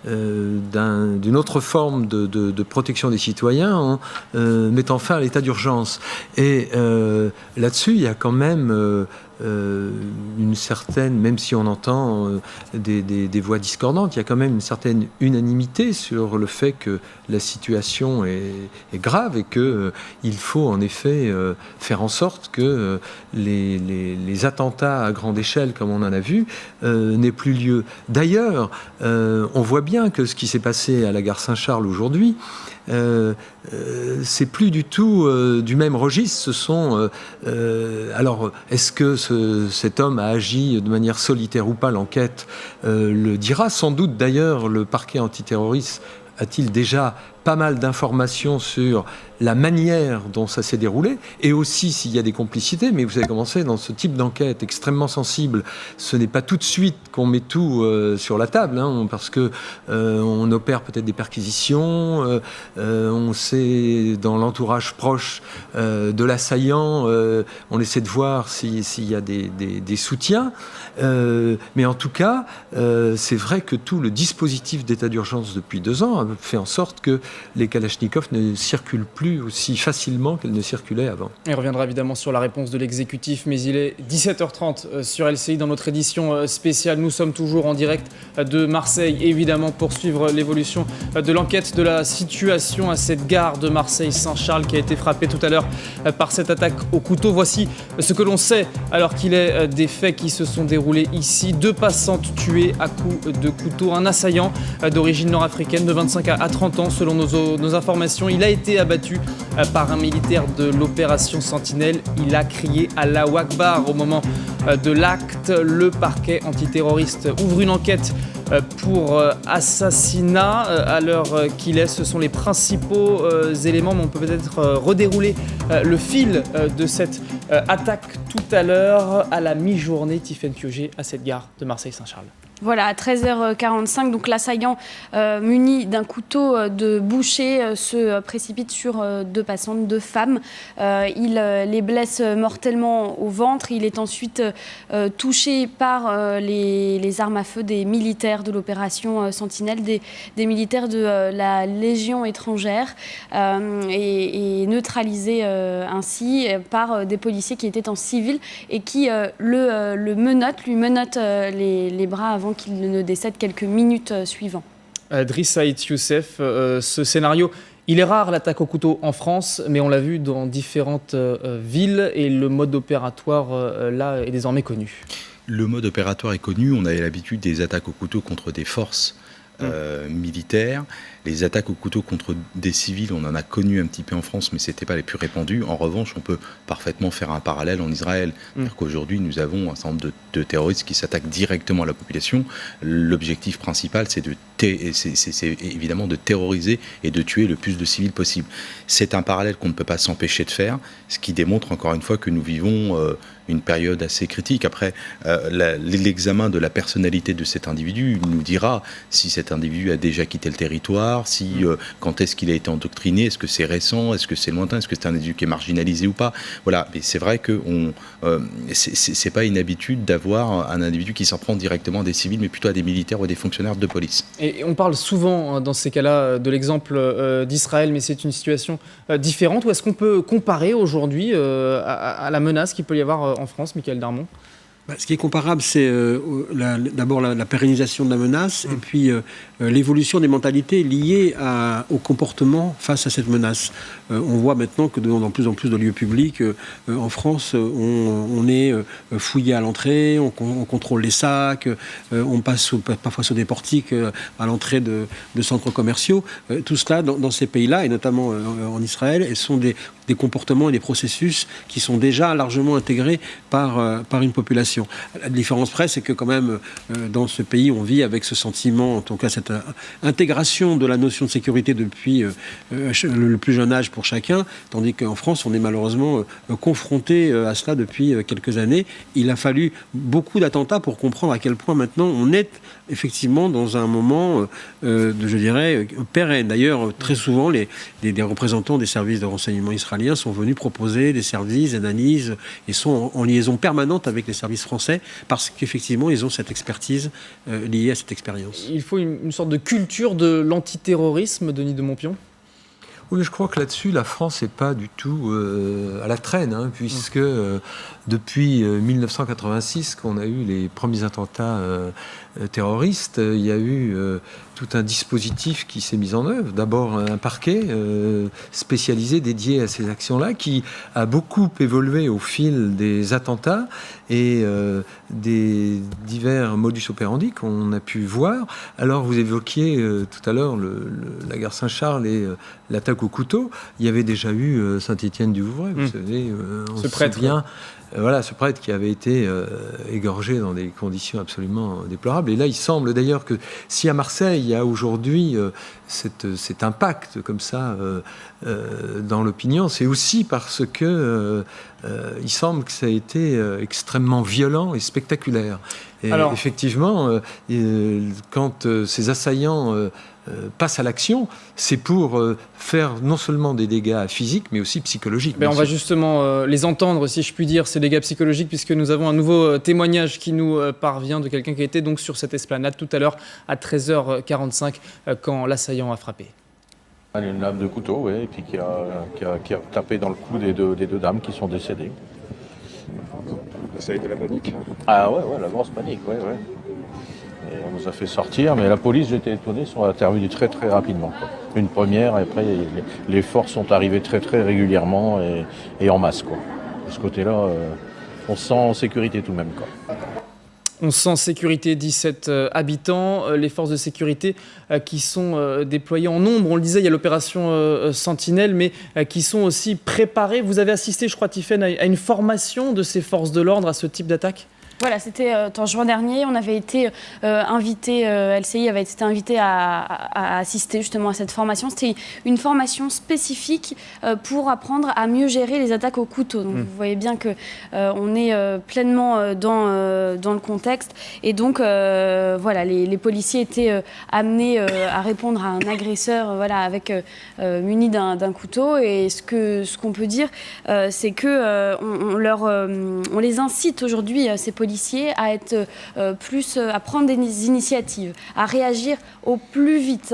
d'une autre forme de protection des citoyens en mettant fin à l'état d'urgence. Et là-dessus, il y a quand même une certaine, même si on entend des voix discordantes, il y a quand même une certaine unanimité sur le fait que la situation est grave et qu'il faut en effet faire en sorte que les attentats à grande échelle, comme on en a vu, n'aient plus lieu. D'ailleurs, on voit bien que ce qui s'est passé à la gare Saint-Charles aujourd'hui, c'est plus du tout du même registre. Ce sont alors, est-ce que cet homme a agi de manière solitaire ou pas? L'enquête le dira. Sans doute, d'ailleurs, le parquet antiterroriste a-t-il déjà pas mal d'informations sur la manière dont ça s'est déroulé et aussi s'il y a des complicités. Mais vous savez comment c'est dans ce type d'enquête extrêmement sensible, ce n'est pas tout de suite qu'on met tout sur la table, parce que on opère peut-être des perquisitions, on sait dans l'entourage proche de l'assaillant, on essaie de voir s'il y a des soutiens. Mais en tout cas, c'est vrai que tout le dispositif d'état d'urgence depuis 2 ans a fait en sorte que les Kalachnikov ne circulent plus aussi facilement qu'elles ne circulaient avant. Et on reviendra évidemment sur la réponse de l'exécutif, mais il est 17h30 sur LCI dans notre édition spéciale. Nous sommes toujours en direct de Marseille, évidemment, pour suivre l'évolution de l'enquête de la situation à cette gare de Marseille-Saint-Charles qui a été frappée tout à l'heure par cette attaque au couteau. Voici ce que l'on sait alors qu'il est des faits qui se sont déroulés ici. 2 passantes tuées à coups de couteau. Un assaillant d'origine nord-africaine de 25 à 30 ans selon nos informations. Il a été abattu par un militaire de l'opération Sentinelle. Il a crié Allahu Akbar au moment de l'acte. Le parquet antiterroriste ouvre une enquête pour assassinat. À l'heure qu'il est, ce sont les principaux éléments, mais on peut peut-être redérouler le fil de cette attaque tout à l'heure à la mi-journée. Tiffaine Piauget à cette gare de Marseille-Saint-Charles. Voilà, à 13h45, donc l'assaillant muni d'un couteau de boucher se précipite sur 2 passantes, 2 femmes. Il les blesse mortellement au ventre. Il est ensuite touché par les armes à feu des militaires de l'opération Sentinelle, des militaires de la Légion étrangère et neutralisé ainsi par des policiers qui étaient en civil et qui lui menottent les bras avant qu'il ne décède quelques minutes suivant. Driss Saïd Youssef, ce scénario, Il est rare l'attaque au couteau en France, mais on l'a vu dans différentes villes et le mode opératoire là est désormais connu. Le mode opératoire est connu, on avait l'habitude des attaques au couteau contre des forces militaires. Les attaques au couteau contre des civils, on en a connu un petit peu en France, mais ce n'était pas les plus répandus. En revanche, on peut parfaitement faire un parallèle en Israël. C'est-à-dire qu'aujourd'hui, nous avons un certain nombre de terroristes qui s'attaquent directement à la population. L'objectif principal, c'est évidemment de terroriser et de tuer le plus de civils possible. C'est un parallèle qu'on ne peut pas s'empêcher de faire, ce qui démontre encore une fois que nous vivons une période assez critique. Après, l'examen de la personnalité de cet individu nous dira si cet individu a déjà quitté le territoire, quand est-ce qu'il a été endoctriné, est-ce que c'est récent, est-ce que c'est lointain, est-ce que c'est un individu qui est marginalisé ou pas. Voilà, mais c'est vrai que c'est pas une habitude d'avoir un individu qui s'en prend directement à des civils, mais plutôt à des militaires ou à des fonctionnaires de police. Et on parle souvent dans ces cas-là de l'exemple d'Israël, mais c'est une situation différente. Ou est-ce qu'on peut comparer aujourd'hui à la menace qu'il peut y avoir en France, Michaël Darmon ? Ce qui est comparable, c'est d'abord la pérennisation de la menace et puis l'évolution des mentalités liées au comportement face à cette menace. On voit maintenant que dans plus en plus de lieux publics, en France, on est fouillé à l'entrée, on contrôle les sacs, on passe parfois sur des portiques à l'entrée de centres commerciaux. Tout cela, dans ces pays-là, et notamment en Israël, sont des comportements et des processus qui sont déjà largement intégrés par une population. La différence près, c'est que quand même, dans ce pays, on vit avec ce sentiment, en tout cas cette intégration de la notion de sécurité depuis le plus jeune âge pour chacun, tandis qu'en France, on est malheureusement confronté à cela depuis quelques années. Il a fallu beaucoup d'attentats pour comprendre à quel point maintenant on est effectivement dans un moment, je dirais, pérenne. D'ailleurs, très souvent, les représentants des services de renseignement israéliens sont venus proposer des services d'analyse et sont en liaison permanente avec les services français parce qu'effectivement, ils ont cette expertise liée à cette expérience. Il faut une sorte de culture de l'antiterrorisme, Denis de Montpion ? Oui, je crois que là-dessus, la France n'est pas du tout à la traîne, puisque depuis 1986, qu'on a eu les premiers attentats terroristes, il y a eu tout un dispositif qui s'est mis en œuvre. D'abord, un parquet spécialisé, dédié à ces actions-là, qui a beaucoup évolué au fil des attentats et des divers modus operandi qu'on a pu voir. Alors, vous évoquiez tout à l'heure la gare Saint-Charles et l'attaque au couteau. Il y avait déjà eu Saint-Étienne-du-Vouvray, vous savez, on se souvient. Voilà, ce prêtre qui avait été égorgé dans des conditions absolument déplorables. Et là, il semble d'ailleurs que si à Marseille, il y a aujourd'hui cet impact comme ça dans l'opinion, c'est aussi parce que il semble que ça a été extrêmement violent et spectaculaire. Et alors, effectivement, quand ces assaillants passent à l'action, c'est pour faire non seulement des dégâts physiques, mais aussi psychologiques. On va justement les entendre, si je puis dire, ces dégâts psychologiques, puisque nous avons un nouveau témoignage qui nous parvient de quelqu'un qui était donc sur cette esplanade tout à l'heure à 13h45 quand l'assaillant a frappé. Une lame de couteau, oui, et puis qui a tapé dans le cou des deux dames qui sont décédées. Ça a été la panique. Ah ouais, la grosse panique, ouais. Et on nous a fait sortir, mais la police, j'étais étonné, sont intervenus très très rapidement. Une première, et après les forces sont arrivées très très régulièrement et en masse. De ce côté-là, on se sent en sécurité tout de même. On sent sécurité, 17 habitants, les forces de sécurité qui sont déployées en nombre. On le disait, il y a l'opération Sentinelle, mais qui sont aussi préparées. Vous avez assisté, je crois, Tiffaine, à une formation de ces forces de l'ordre à ce type d'attaque ? Voilà, c'était en juin dernier. On avait été invité, LCI avait été invité à assister justement à cette formation. C'était une formation spécifique pour apprendre à mieux gérer les attaques au couteau. Donc vous voyez bien que on est pleinement dans le contexte. Et donc voilà, les policiers étaient amenés à répondre à un agresseur, avec muni d'un couteau. Et ce qu'on peut dire, c'est que on les incite aujourd'hui, ces policiers, à être à prendre des initiatives, à réagir au plus vite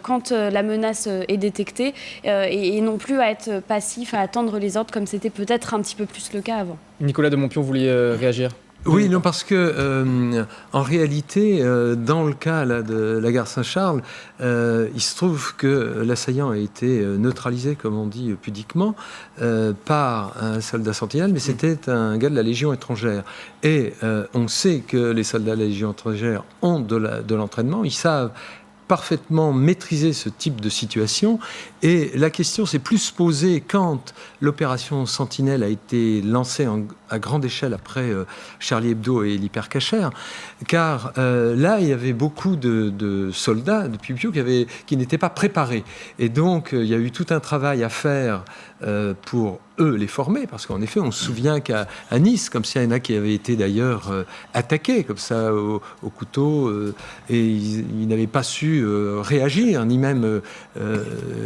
quand la menace est détectée et non plus à être passif, à attendre les ordres comme c'était peut-être un petit peu plus le cas avant. Nicolas de Montpion, vous vouliez réagir ? Oui, non, parce que en réalité, dans le cas là, de la gare Saint-Charles, il se trouve que l'assaillant a été neutralisé, comme on dit pudiquement, par un soldat sentinelle, mais c'était un gars de la Légion étrangère. Et on sait que les soldats de la Légion étrangère ont de l'entraînement, ils savent parfaitement maîtriser ce type de situation. Et la question s'est plus posée quand l'opération Sentinelle a été lancée à grande échelle après Charlie Hebdo et l'hypercachère, car là, il y avait beaucoup de soldats de Piu qui n'étaient pas préparés. Et donc, il y a eu tout un travail à faire pour eux les former, parce qu'en effet, on se souvient qu'à Nice, comme ça, il y en a qui avaient été d'ailleurs attaqués comme ça au couteau, et ils n'avaient pas su réagir, ni même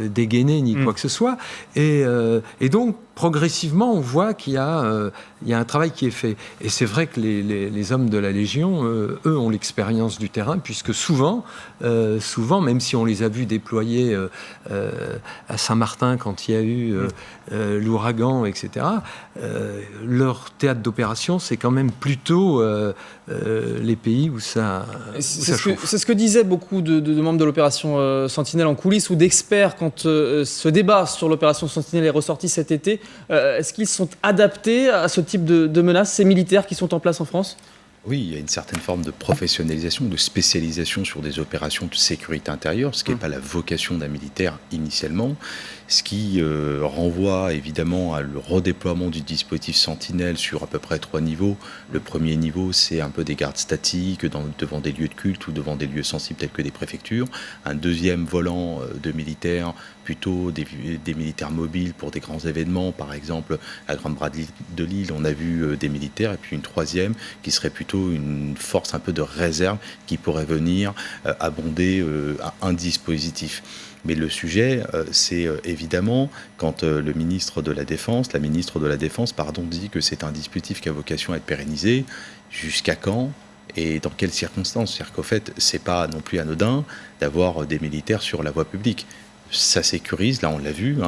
dégainer, ni quoi que ce soit. Et donc, progressivement, on voit qu'il y a un travail qui est fait. Et c'est vrai que les hommes de la Légion, eux, ont l'expérience du terrain, puisque souvent, même si on les a vus déployer à Saint-Martin quand il y a eu l'ouragan, etc., leur théâtre d'opération, c'est quand même plutôt les pays où ça chauffe. C'est ce que disaient beaucoup de membres de l'opération Sentinelle en coulisses, ou d'experts, quand ce débat sur l'opération Sentinelle est ressorti cet été. Est-ce qu'ils sont adaptés à ce type de menaces, ces militaires qui sont en place en France ? Oui, il y a une certaine forme de professionnalisation, de spécialisation sur des opérations de sécurité intérieure, ce qui n'est pas la vocation d'un militaire initialement, ce qui renvoie évidemment à le redéploiement du dispositif Sentinelle sur à peu près 3 niveaux. Le premier niveau, c'est un peu des gardes statiques devant des lieux de culte ou devant des lieux sensibles tels que des préfectures. Un deuxième volant de militaires, plutôt des militaires mobiles pour des grands événements, par exemple à Grande Brasserie de Lille, on a vu des militaires, et puis une troisième qui serait plutôt une force un peu de réserve qui pourrait venir abonder un dispositif. Mais le sujet, c'est évidemment quand la ministre de la Défense, dit que c'est un dispositif qui a vocation à être pérennisé. Jusqu'à quand et dans quelles circonstances ? C'est-à-dire qu'au fait, c'est pas non plus anodin d'avoir des militaires sur la voie publique. Ça sécurise, là on l'a vu,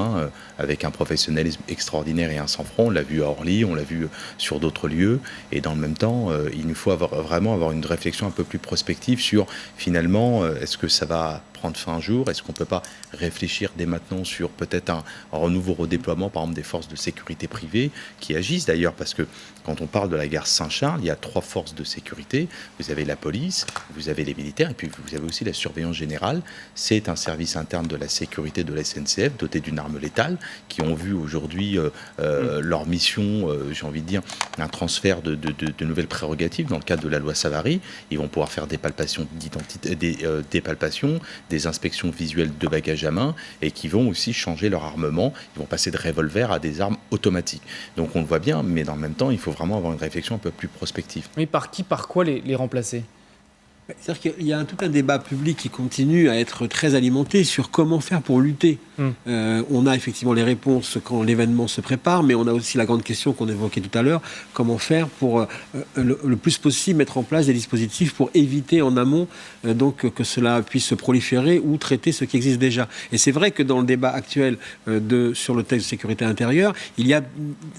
avec un professionnalisme extraordinaire et un sang-froid, on l'a vu à Orly, on l'a vu sur d'autres lieux, et dans le même temps, il nous faut vraiment avoir une réflexion un peu plus prospective sur, finalement, est-ce que ça va prendre fin un jour ? Est-ce qu'on ne peut pas réfléchir dès maintenant sur peut-être un nouveau redéploiement, par exemple des forces de sécurité privées, qui agissent d'ailleurs, parce que quand on parle de la gare Saint-Charles, il y a 3 forces de sécurité. Vous avez la police, vous avez les militaires, et puis vous avez aussi la surveillance générale. C'est un service interne de la sécurité de la SNCF, doté d'une arme létale, qui ont vu aujourd'hui leur mission, j'ai envie de dire, un transfert de nouvelles prérogatives dans le cadre de la loi Savary. Ils vont pouvoir faire des palpations d'identité, des palpations, des inspections visuelles de bagages à main, et qui vont aussi changer leur armement. Ils vont passer de revolvers à des armes automatiques. Donc on le voit bien, mais dans le même temps, il faut vraiment avoir une réflexion un peu plus prospective. Mais par qui, par quoi les remplacer ? C'est-à-dire qu'il y a tout un débat public qui continue à être très alimenté sur comment faire pour lutter. On a effectivement les réponses quand l'événement se prépare, mais on a aussi la grande question qu'on évoquait tout à l'heure, comment faire pour le plus possible mettre en place des dispositifs pour éviter en amont donc que cela puisse se proliférer ou traiter ce qui existe déjà. Et c'est vrai que dans le débat actuel sur le texte de sécurité intérieure, il y a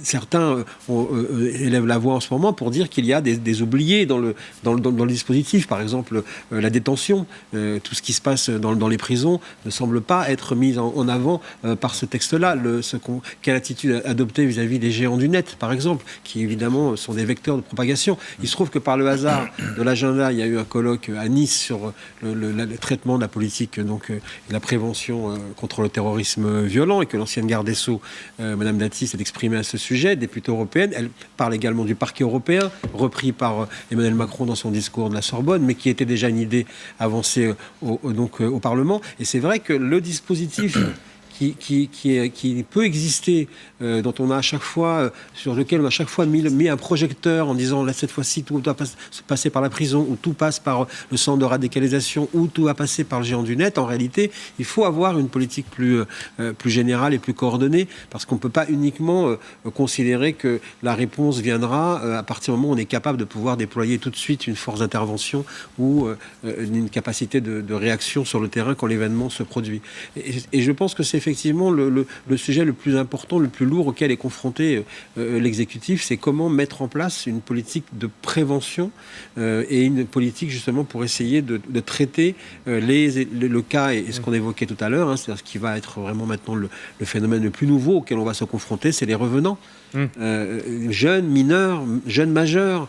certains élèvent la voix en ce moment pour dire qu'il y a des oubliés dans le dispositif. Par exemple, la détention, tout ce qui se passe dans les prisons ne semble pas être mis en avant par ce texte-là. Quelle attitude adopter vis-à-vis des géants du net, par exemple, qui évidemment sont des vecteurs de propagation. Il se trouve que par le hasard de l'agenda, il y a eu un colloque à Nice sur le traitement de la politique, donc la prévention contre le terrorisme violent, et que l'ancienne garde des Sceaux, Madame Dati, s'est exprimée à ce sujet, députée européenne. Elle parle également du parquet européen, repris par Emmanuel Macron dans son discours de la Sorbonne, mais qui était déjà une idée avancée au Parlement. Et c'est vrai que le dispositif qui peut exister, dont on a à chaque fois, sur lequel on a à chaque fois mis un projecteur en disant là, cette fois-ci tout doit passer par la prison, ou tout passe par le centre de radicalisation, ou tout va passer par le géant du net. En réalité, il faut avoir une politique plus générale et plus coordonnée, parce qu'on ne peut pas uniquement considérer que la réponse viendra à partir du moment où on est capable de pouvoir déployer tout de suite une force d'intervention ou une capacité de réaction sur le terrain quand l'événement se produit. Et je pense que c'est effectivement effectivement le sujet le plus important, le plus lourd auquel est confronté l'exécutif, c'est comment mettre en place une politique de prévention et une politique justement pour essayer de traiter le cas et ce qu'on évoquait tout à l'heure, hein, c'est-à-dire ce qui va être vraiment maintenant le phénomène le plus nouveau auquel on va se confronter, c'est les revenants. Jeunes, mineurs, jeunes majeurs,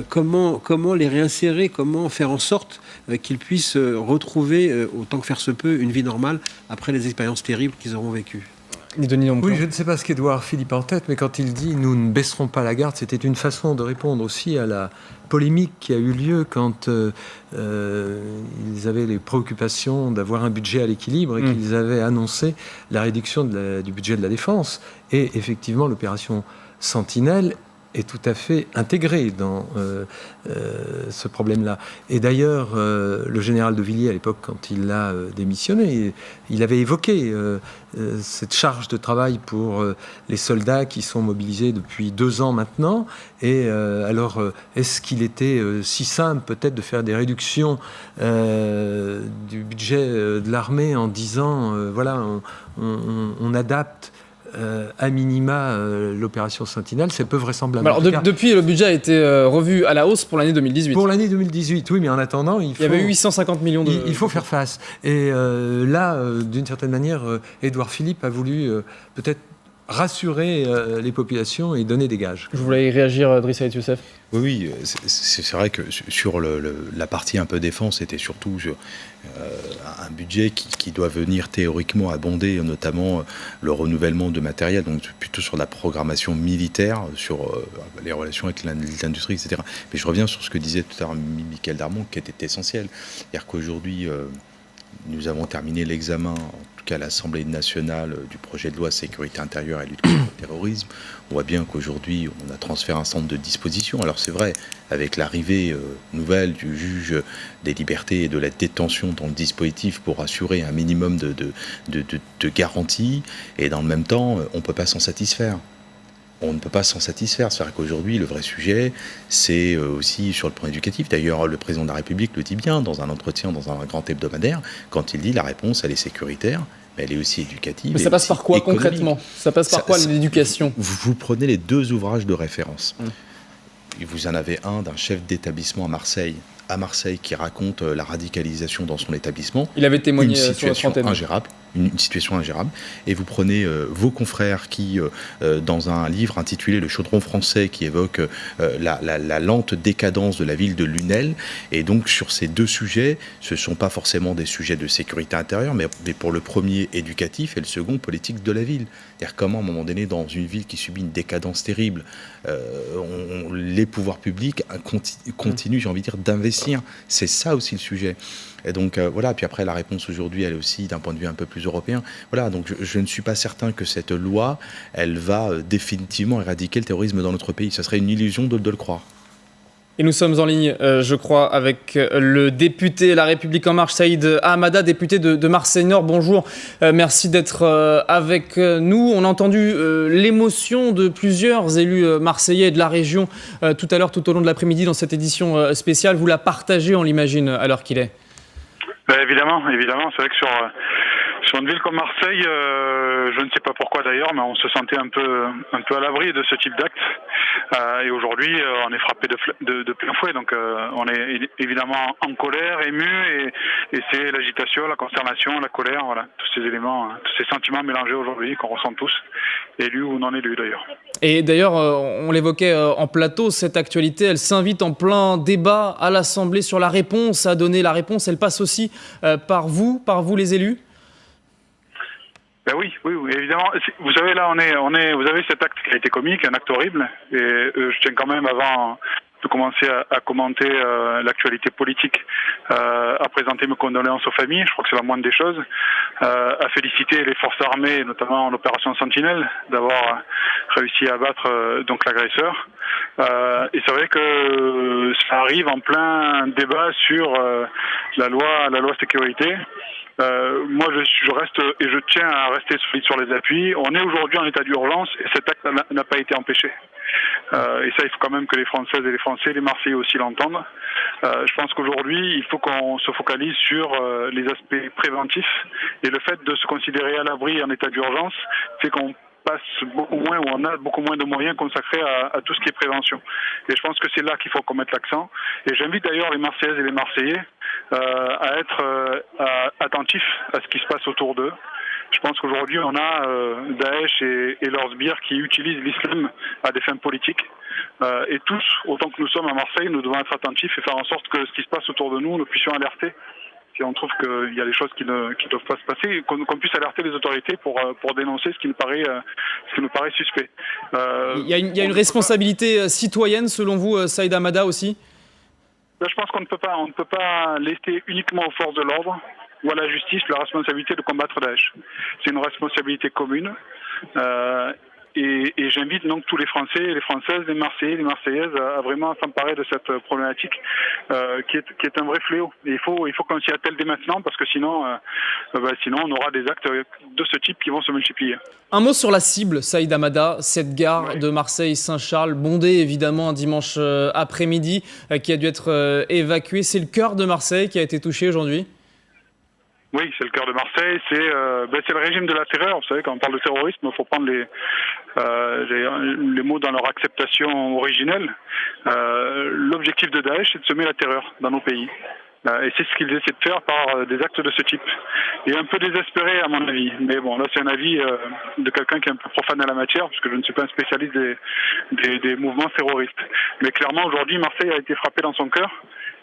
comment les réinsérer, comment faire en sorte qu'ils puissent retrouver, autant que faire se peut, une vie normale après les expériences terribles qu'ils auront vécues. Oui, je ne sais pas ce qu'Édouard Philippe a en tête, mais quand il dit « nous ne baisserons pas la garde », c'était une façon de répondre aussi à la polémique qui a eu lieu quand ils avaient les préoccupations d'avoir un budget à l'équilibre et qu'ils avaient annoncé la réduction du budget de la défense. Et effectivement, l'opération Sentinelle est tout à fait intégrée dans ce problème-là. Et d'ailleurs, le général de Villiers, à l'époque, quand il a démissionné, il avait évoqué cette charge de travail pour les soldats qui sont mobilisés depuis 2 ans maintenant. Et alors, est-ce qu'il était si simple peut-être de faire des réductions du budget de l'armée en disant, voilà, on adapte à minima l'opération Sentinelle, c'est peu vraisemblable. Alors, depuis, le budget a été revu à la hausse pour l'année 2018. Pour l'année 2018, oui, mais en attendant, il y avait eu 850 millions de... Il faut faire face. Et là, d'une certaine manière, Édouard Philippe a voulu peut-être rassurer les populations et donner des gages. Je voulais y réagir, Driss Saïd Youssef. Oui, c'est vrai que sur la partie un peu défense, c'était surtout un budget qui doit venir théoriquement abonder notamment le renouvellement de matériel, donc plutôt sur la programmation militaire, sur les relations avec l'industrie, etc. Mais je reviens sur ce que disait tout à l'heure Michaël Darmon, qui était essentiel. C'est-à-dire qu'aujourd'hui, nous avons terminé l'examen, en tout cas à l'Assemblée nationale, du projet de loi sécurité intérieure et lutte contre le terrorisme. On voit bien qu'aujourd'hui, on a transféré un certain nombre de dispositions. Alors c'est vrai, avec l'arrivée nouvelle du juge des libertés et de la détention dans le dispositif pour assurer un minimum de garanties, et dans le même temps, on ne peut pas s'en satisfaire. On ne peut pas s'en satisfaire. C'est-à-dire qu'aujourd'hui, le vrai sujet, c'est aussi sur le plan éducatif. D'ailleurs, le président de la République le dit bien dans un entretien, dans un grand hebdomadaire, quand il dit la réponse, elle est sécuritaire, mais elle est aussi éducative. Mais ça passe par quoi concrètement ? Ça passe par quoi l'éducation ? Vous prenez les 2 ouvrages de référence. Vous en avez un d'un chef d'établissement à Marseille qui raconte la radicalisation dans son établissement. Il avait témoigné sur notre antenne. Une situation ingérable. Et vous prenez vos confrères qui, dans un livre intitulé « Le chaudron français », qui évoque la lente décadence de la ville de Lunel. Et donc, sur ces 2 sujets, ce ne sont pas forcément des sujets de sécurité intérieure, mais pour le premier, éducatif, et le second, politique de la ville. C'est-à-dire comment, à un moment donné, dans une ville qui subit une décadence terrible, les pouvoirs publics continuent, j'ai envie de dire, d'investir. C'est ça aussi le sujet. Et donc voilà, puis après la réponse aujourd'hui, elle est aussi d'un point de vue un peu plus européen. Voilà, donc je ne suis pas certain que cette loi, elle va définitivement éradiquer le terrorisme dans notre pays. Ce serait une illusion de le croire. Et nous sommes en ligne, je crois, avec le député La République En Marche, Saïd Ahmada, député de Marseille-Nord. Bonjour, merci d'être avec nous. On a entendu l'émotion de plusieurs élus marseillais et de la région tout à l'heure, tout au long de l'après-midi, dans cette édition spéciale. Vous la partagez, on l'imagine, à l'heure qu'il est. Évidemment. C'est vrai que sur une ville comme Marseille, je ne sais pas pourquoi d'ailleurs, mais on se sentait un peu à l'abri de ce type d'acte. Et aujourd'hui, on est frappé de plein fouet. Donc, on est évidemment en colère, ému, et c'est l'agitation, la consternation, la colère, voilà, tous ces éléments, tous ces sentiments mélangés aujourd'hui qu'on ressent tous, élus ou non élus d'ailleurs. Et d'ailleurs, on l'évoquait en plateau, cette actualité, elle s'invite en plein débat à l'Assemblée sur la réponse à donner. La réponse, elle passe aussi par vous les élus ? Oui, évidemment. Vous savez, là, vous avez cet acte qui a été comique, un acte horrible, et je tiens quand même, avant de commencer à commenter l'actualité politique, à présenter mes condoléances aux familles, je crois que c'est la moindre des choses, à féliciter les forces armées, notamment l'opération Sentinelle, d'avoir réussi à abattre donc l'agresseur. Et c'est vrai que ça arrive en plein débat sur la loi sécurité. Moi, je reste et je tiens à rester solide sur les appuis. On est aujourd'hui en état d'urgence et cet acte n'a pas été empêché. Et ça, il faut quand même que les Françaises et les Français, les Marseillais aussi l'entendent. Je pense qu'aujourd'hui, il faut qu'on se focalise sur les aspects préventifs. Et le fait de se considérer à l'abri en état d'urgence fait qu'on passe beaucoup moins, ou on a beaucoup moins de moyens consacrés à tout ce qui est prévention. Et je pense que c'est là qu'il faut qu'on mette l'accent. Et j'invite d'ailleurs les Marseillaises et les Marseillais à être attentifs à ce qui se passe autour d'eux. Je pense qu'aujourd'hui, on a Daesh et leurs sbires qui utilisent l'islam à des fins politiques. Et tous, autant que nous sommes à Marseille, nous devons être attentifs et faire en sorte que ce qui se passe autour de nous, nous puissions alerter. Si on trouve qu'il y a des choses qui ne doivent pas se passer, qu'on puisse alerter les autorités pour dénoncer ce qui nous paraît suspect. Il y a une responsabilité citoyenne, selon vous, Saïd Hamada, aussi ? Là, je pense qu'on ne peut pas laisser uniquement aux forces de l'ordre ou à la justice la responsabilité de combattre Daesh. C'est une responsabilité commune. Et j'invite donc tous les Français, les Françaises, les Marseillais, les Marseillaises à vraiment s'emparer de cette problématique qui est un vrai fléau. Et il faut qu'on s'y attelle dès maintenant parce que sinon on aura des actes de ce type qui vont se multiplier. Un mot sur la cible, Saïd Hamada, cette gare de Marseille-Saint-Charles, bondée évidemment un dimanche après-midi, qui a dû être évacuée. C'est le cœur de Marseille qui a été touché aujourd'hui ? Oui, c'est le cœur de Marseille, c'est le régime de la terreur. Vous savez, quand on parle de terrorisme, il faut prendre les mots dans leur acceptation originelle. L'objectif de Daesh, c'est de semer la terreur dans nos pays. Et c'est ce qu'ils essaient de faire par des actes de ce type. Et un peu désespéré à mon avis. Mais bon, là c'est un avis de quelqu'un qui est un peu profane à la matière, puisque je ne suis pas un spécialiste des mouvements terroristes. Mais clairement, aujourd'hui, Marseille a été frappé dans son cœur.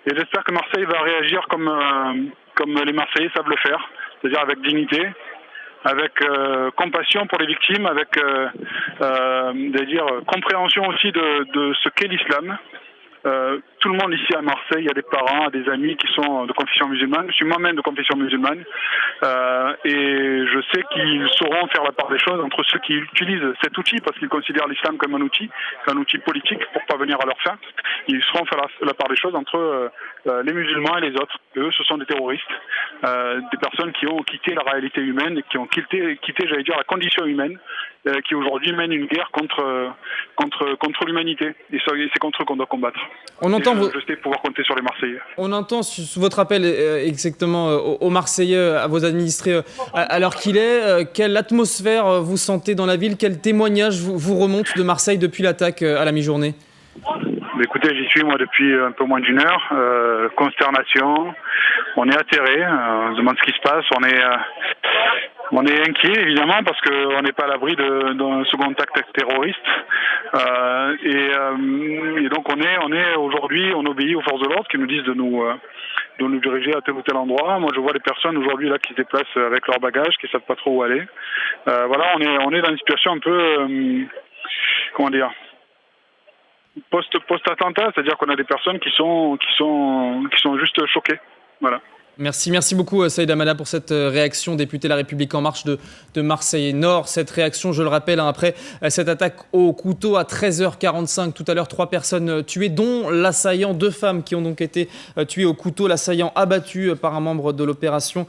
Et j'espère que Marseille va réagir comme les Marseillais savent le faire, c'est-à-dire avec dignité, avec compassion pour les victimes, avec compréhension aussi de ce qu'est l'islam. Tout le monde ici à Marseille, il y a des parents, des amis qui sont de confession musulmane. Je suis moi-même de confession musulmane. Et je sais qu'ils sauront faire la part des choses entre ceux qui utilisent cet outil parce qu'ils considèrent l'islam comme un outil politique pour parvenir à leur fin. Ils sauront faire la part des choses entre les musulmans et les autres. Et eux, ce sont des terroristes, des personnes qui ont quitté la réalité humaine, qui ont quitté, j'allais dire, la condition humaine, qui aujourd'hui mènent une guerre contre l'humanité. Et c'est contre eux qu'on doit combattre. Je sais pouvoir compter sur les Marseillais. On entend sous votre appel exactement aux Marseillais, à vos administrés, à l'heure qu'il est. Quelle atmosphère vous sentez dans la ville ? Quel témoignage vous remonte de Marseille depuis l'attaque à la mi-journée ? Écoutez, j'y suis moi depuis un peu moins d'une heure. Consternation, on est atterré, on se demande ce qui se passe, on est inquiet évidemment parce qu'on n'est pas à l'abri d'un second acte terroriste. Et donc on est aujourd'hui, on obéit aux forces de l'ordre qui nous disent de nous diriger à tel ou tel endroit. Moi je vois des personnes aujourd'hui là qui se déplacent avec leurs bagages, qui savent pas trop où aller. Voilà, on est dans une situation un peu post-attentat, c'est-à-dire qu'on a des personnes qui sont juste choquées. Voilà. Merci beaucoup Saïd Hamada pour cette réaction, député La République En Marche de Marseille-Nord. Cette réaction, je le rappelle, après cette attaque au couteau à 13h45 tout à l'heure, 3 personnes tuées, dont l'assaillant, 2 femmes qui ont donc été tuées au couteau, l'assaillant abattu par un membre de l'opération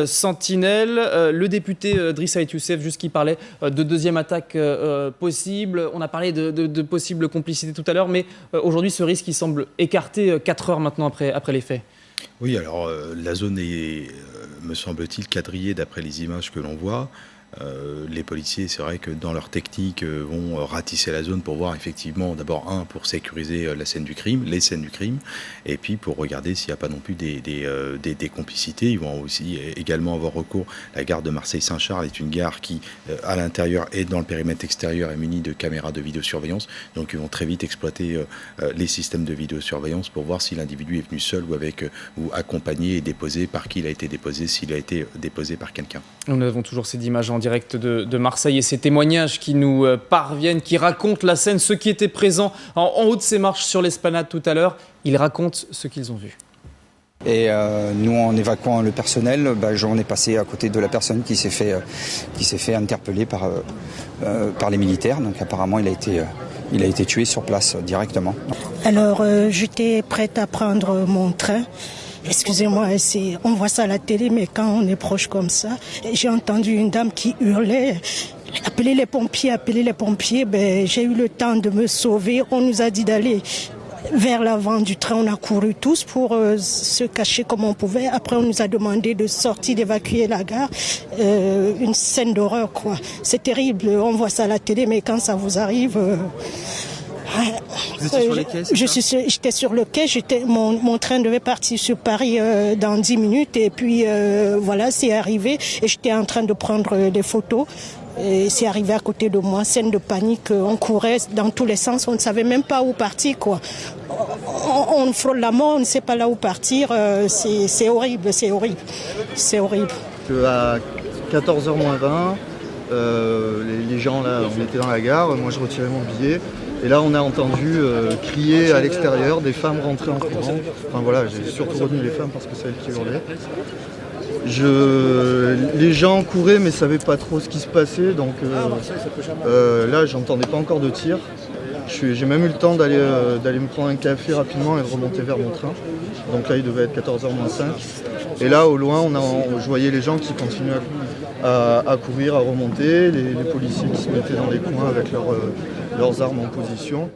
Sentinelle. Le député Driss Ait Youssef, juste qui parlait de deuxième attaque possible. On a parlé de possible complicité tout à l'heure, mais aujourd'hui ce risque il semble écarté 4 heures maintenant après les faits. Oui, alors la zone est, me semble-t-il, quadrillée d'après les images que l'on voit. Les policiers, c'est vrai que dans leur technique, vont ratisser la zone pour voir effectivement, d'abord pour sécuriser les scènes du crime, et puis pour regarder s'il n'y a pas non plus des complicités. Ils vont aussi également avoir recours. La gare de Marseille-Saint-Charles est une gare qui, à l'intérieur et dans le périmètre extérieur, est munie de caméras de vidéosurveillance. Donc ils vont très vite exploiter les systèmes de vidéosurveillance pour voir si l'individu est venu seul ou accompagné et déposé, par qui il a été déposé, s'il a été déposé par quelqu'un. Nous avons toujours ces images en direct de Marseille et ces témoignages qui nous parviennent, qui racontent la scène. Ceux qui étaient présents en haut de ces marches sur l'esplanade tout à l'heure, ils racontent ce qu'ils ont vu. Et nous, en évacuant le personnel, on est passé à côté de la personne qui s'est fait interpeller par les militaires. Donc apparemment, il a été tué sur place directement. Alors j'étais prête à prendre mon train. Excusez-moi, on voit ça à la télé, mais quand on est proche comme ça, j'ai entendu une dame qui hurlait. Appelez les pompiers. Ben, j'ai eu le temps de me sauver. On nous a dit d'aller vers l'avant du train. On a couru tous pour se cacher comme on pouvait. Après, on nous a demandé de sortir, d'évacuer la gare. Une scène d'horreur, quoi. C'est terrible. On voit ça à la télé, mais quand ça vous arrive... Vous étiez sur les quais, j'étais sur le quai. Mon train devait partir sur Paris dans 10 minutes. Et puis, voilà, c'est arrivé. Et j'étais en train de prendre des photos. Et c'est arrivé à côté de moi, scène de panique, on courait dans tous les sens, on ne savait même pas où partir, quoi. On frôle la mort, on ne sait pas là où partir, c'est horrible. À 14h moins 20, les gens là, on était dans la gare, moi je retirais mon billet, et là on a entendu crier à l'extérieur, des femmes rentrer en courant. Enfin voilà, j'ai surtout retenu les femmes parce que c'est elles qui hurlaient. Les gens couraient mais ne savaient pas trop ce qui se passait, donc là j'entendais pas encore de tir. J'ai même eu le temps d'aller me prendre un café rapidement et de remonter vers mon train. Donc là il devait être 14h moins 5. Et là au loin je voyais les gens qui continuaient à courir, à remonter, les policiers qui se mettaient dans les coins avec leurs armes en position.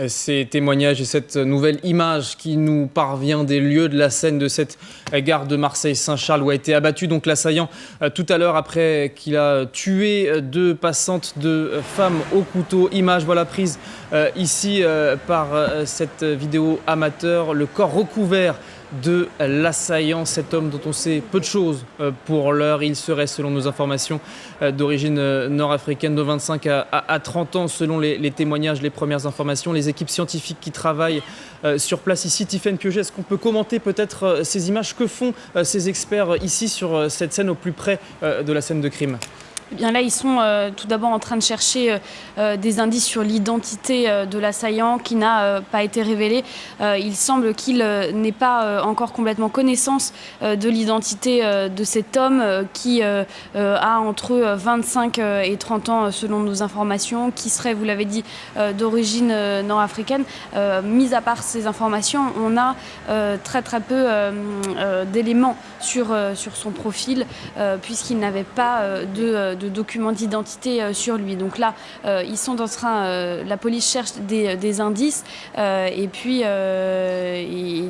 Ces témoignages et cette nouvelle image qui nous parvient des lieux de la scène de cette gare de Marseille-Saint-Charles où a été abattu donc l'assaillant tout à l'heure après qu'il a tué 2 passantes, 2 femmes au couteau. Image voilà prise ici par cette vidéo amateur, le corps recouvert de l'assaillant, cet homme dont on sait peu de choses pour l'heure. Il serait, selon nos informations, d'origine nord-africaine, de 25 à 30 ans, selon les témoignages, les premières informations. Les équipes scientifiques qui travaillent sur place ici, Tiffaine Piauget, est-ce qu'on peut commenter peut-être ces images? Que font ces experts ici sur cette scène au plus près de la scène de crime? Eh bien là, ils sont tout d'abord en train de chercher des indices sur l'identité de l'assaillant qui n'a pas été révélée. Il semble qu'il n'ait pas encore complètement connaissance de l'identité de cet homme qui a entre 25 et 30 ans selon nos informations, qui serait, vous l'avez dit, d'origine nord-africaine. Mis à part ces informations, on a très peu d'éléments sur son profil puisqu'il n'avait pas de documents d'identité sur lui. Donc là, ils sont en train, la police cherche des indices et puis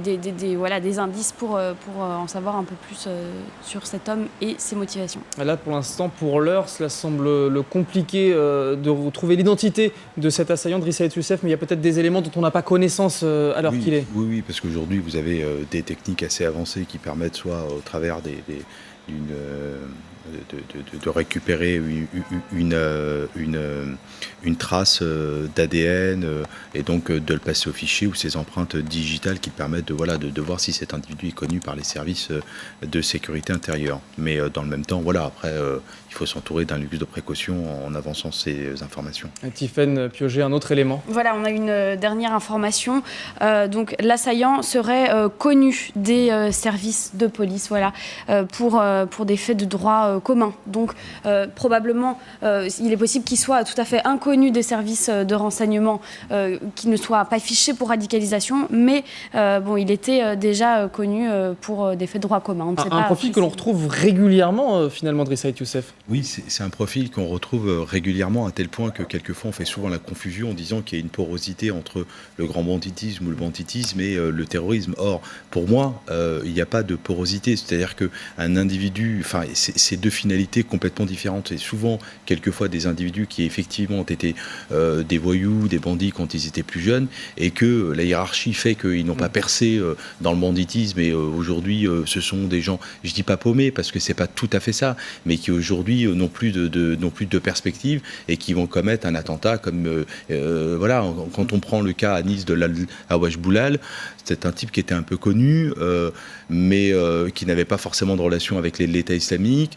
des indices pour en savoir un peu plus sur cet homme et ses motivations. Là, pour l'instant, pour l'heure, cela semble compliqué de retrouver l'identité de cet assaillant, Driss Saïed Youssef, mais il y a peut-être des éléments dont on n'a pas connaissance à l'heure qu'il est. Oui, parce qu'aujourd'hui, vous avez des techniques assez avancées qui permettent soit au travers de récupérer une trace d'ADN et donc de le passer au fichier, ou ces empreintes digitales qui permettent de voir si cet individu est connu par les services de sécurité intérieure. Mais dans le même temps, après, il faut s'entourer d'un luxe de précaution en avançant ces informations. Tiffaine Piauget, un autre élément. Voilà, on a une dernière information. Donc l'assaillant serait connu des services de police, pour des faits de droit commun. Donc probablement, il est possible qu'il soit tout à fait inconnu des services de renseignement, qu'il ne soit pas fiché pour radicalisation, mais il était déjà connu pour des faits de droit commun. Un profil que l'on retrouve régulièrement finalement, Driss Saïed Youssef. Oui, c'est un profil qu'on retrouve régulièrement, à tel point que quelquefois on fait souvent la confusion en disant qu'il y a une porosité entre le grand banditisme ou le banditisme et le terrorisme. Or, pour moi, il n'y a pas de porosité, c'est-à-dire qu'un individu, c'est 2 finalités complètement différentes. C'est souvent, quelquefois, des individus qui effectivement ont été des voyous, des bandits quand ils étaient plus jeunes, et que la hiérarchie fait qu'ils n'ont pas percé dans le banditisme, et aujourd'hui, ce sont des gens, je dis pas paumés, parce que c'est pas tout à fait ça, mais qui aujourd'hui n'ont plus de perspective et qui vont commettre un attentat comme quand on prend le cas à Nice de l'Awash Boulal, c'est un type qui était un peu connu mais qui n'avait pas forcément de relation avec l'État islamique,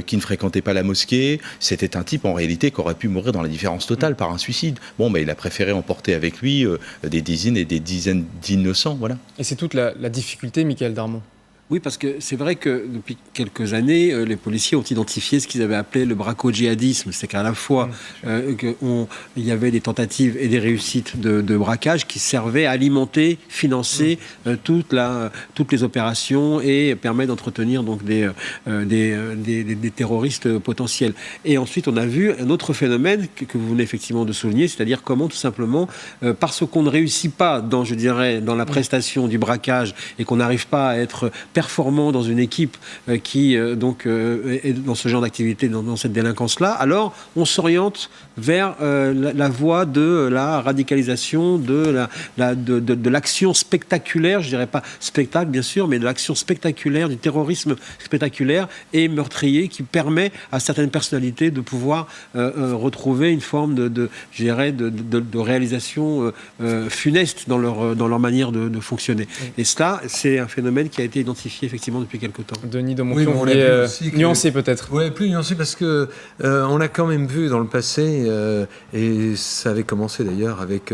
qui ne fréquentait pas la mosquée. C'était un type en réalité qui aurait pu mourir dans la différence totale par un suicide. Il a préféré emporter avec lui des dizaines et des dizaines d'innocents, voilà. Et c'est toute la difficulté, Michaël Darmon. Oui, parce que c'est vrai que depuis quelques années, les policiers ont identifié ce qu'ils avaient appelé le braco-djihadisme. C'est qu'à la fois, il y avait des tentatives et des réussites de braquage qui servaient à alimenter, financer toutes les opérations et permettre d'entretenir donc des terroristes potentiels. Et ensuite, on a vu un autre phénomène que vous venez effectivement de souligner, c'est-à-dire comment tout simplement, parce qu'on ne réussit pas dans la prestation du braquage et qu'on n'arrive pas à être performant dans une équipe qui est dans ce genre d'activité, dans cette délinquance-là, alors on s'oriente vers la voie de la radicalisation, de l'action spectaculaire, je dirais pas spectacle bien sûr, mais de l'action spectaculaire, du terrorisme spectaculaire et meurtrier qui permet à certaines personnalités de pouvoir retrouver une forme de réalisation funeste dans leur manière de fonctionner. Et ça, c'est un phénomène qui a été identifié effectivement depuis quelque temps. Denis Demonpion, vous voulez nuancer peut-être? Oui, plus nuancer parce que on a quand même vu dans le passé, et ça avait commencé d'ailleurs avec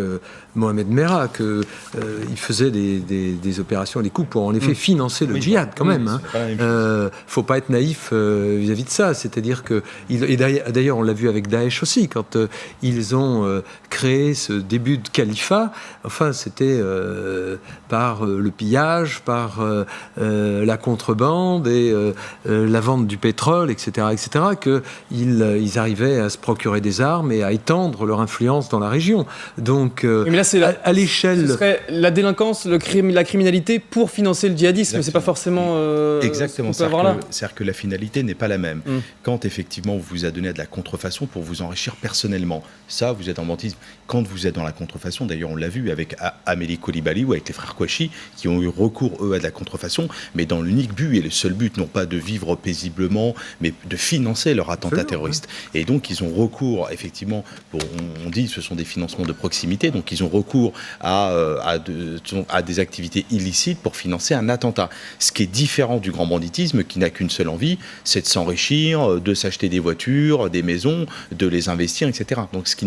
Mohamed Merah, qu'il faisait des opérations, des coups pour en effet financer le djihad quand même. Faut pas être naïf vis-à-vis de ça. C'est-à-dire que, et d'ailleurs on l'a vu avec Daesh aussi, quand ils ont créé ce début de califat, enfin c'était par le pillage, par la contrebande et la vente du pétrole, etc., qu'ils arrivaient à se procurer des armes et à étendre leur influence dans la région. Donc, mais là, c'est à l'échelle... Ce serait la délinquance, la criminalité pour financer le djihadisme. C'est pas forcément... Exactement. C'est-à-dire que la finalité n'est pas la même. Quand, effectivement, on vous a donné de la contrefaçon pour vous enrichir personnellement, ça, vous êtes en banditisme. Quand vous êtes dans la contrefaçon, d'ailleurs, on l'a vu avec Amélie Coulibaly ou avec les frères Kouachi, qui ont eu recours, eux, à de la contrefaçon, mais dans l'unique but, et le seul but, non pas de vivre paisiblement, mais de financer leur attentat terroriste. Et donc, ils ont recours, effectivement, on dit que ce sont des financements de proximité, donc ils ont recours à des activités illicites pour financer un attentat. Ce qui est différent du grand banditisme, qui n'a qu'une seule envie, c'est de s'enrichir, de s'acheter des voitures, des maisons, de les investir, etc. Donc, ce qui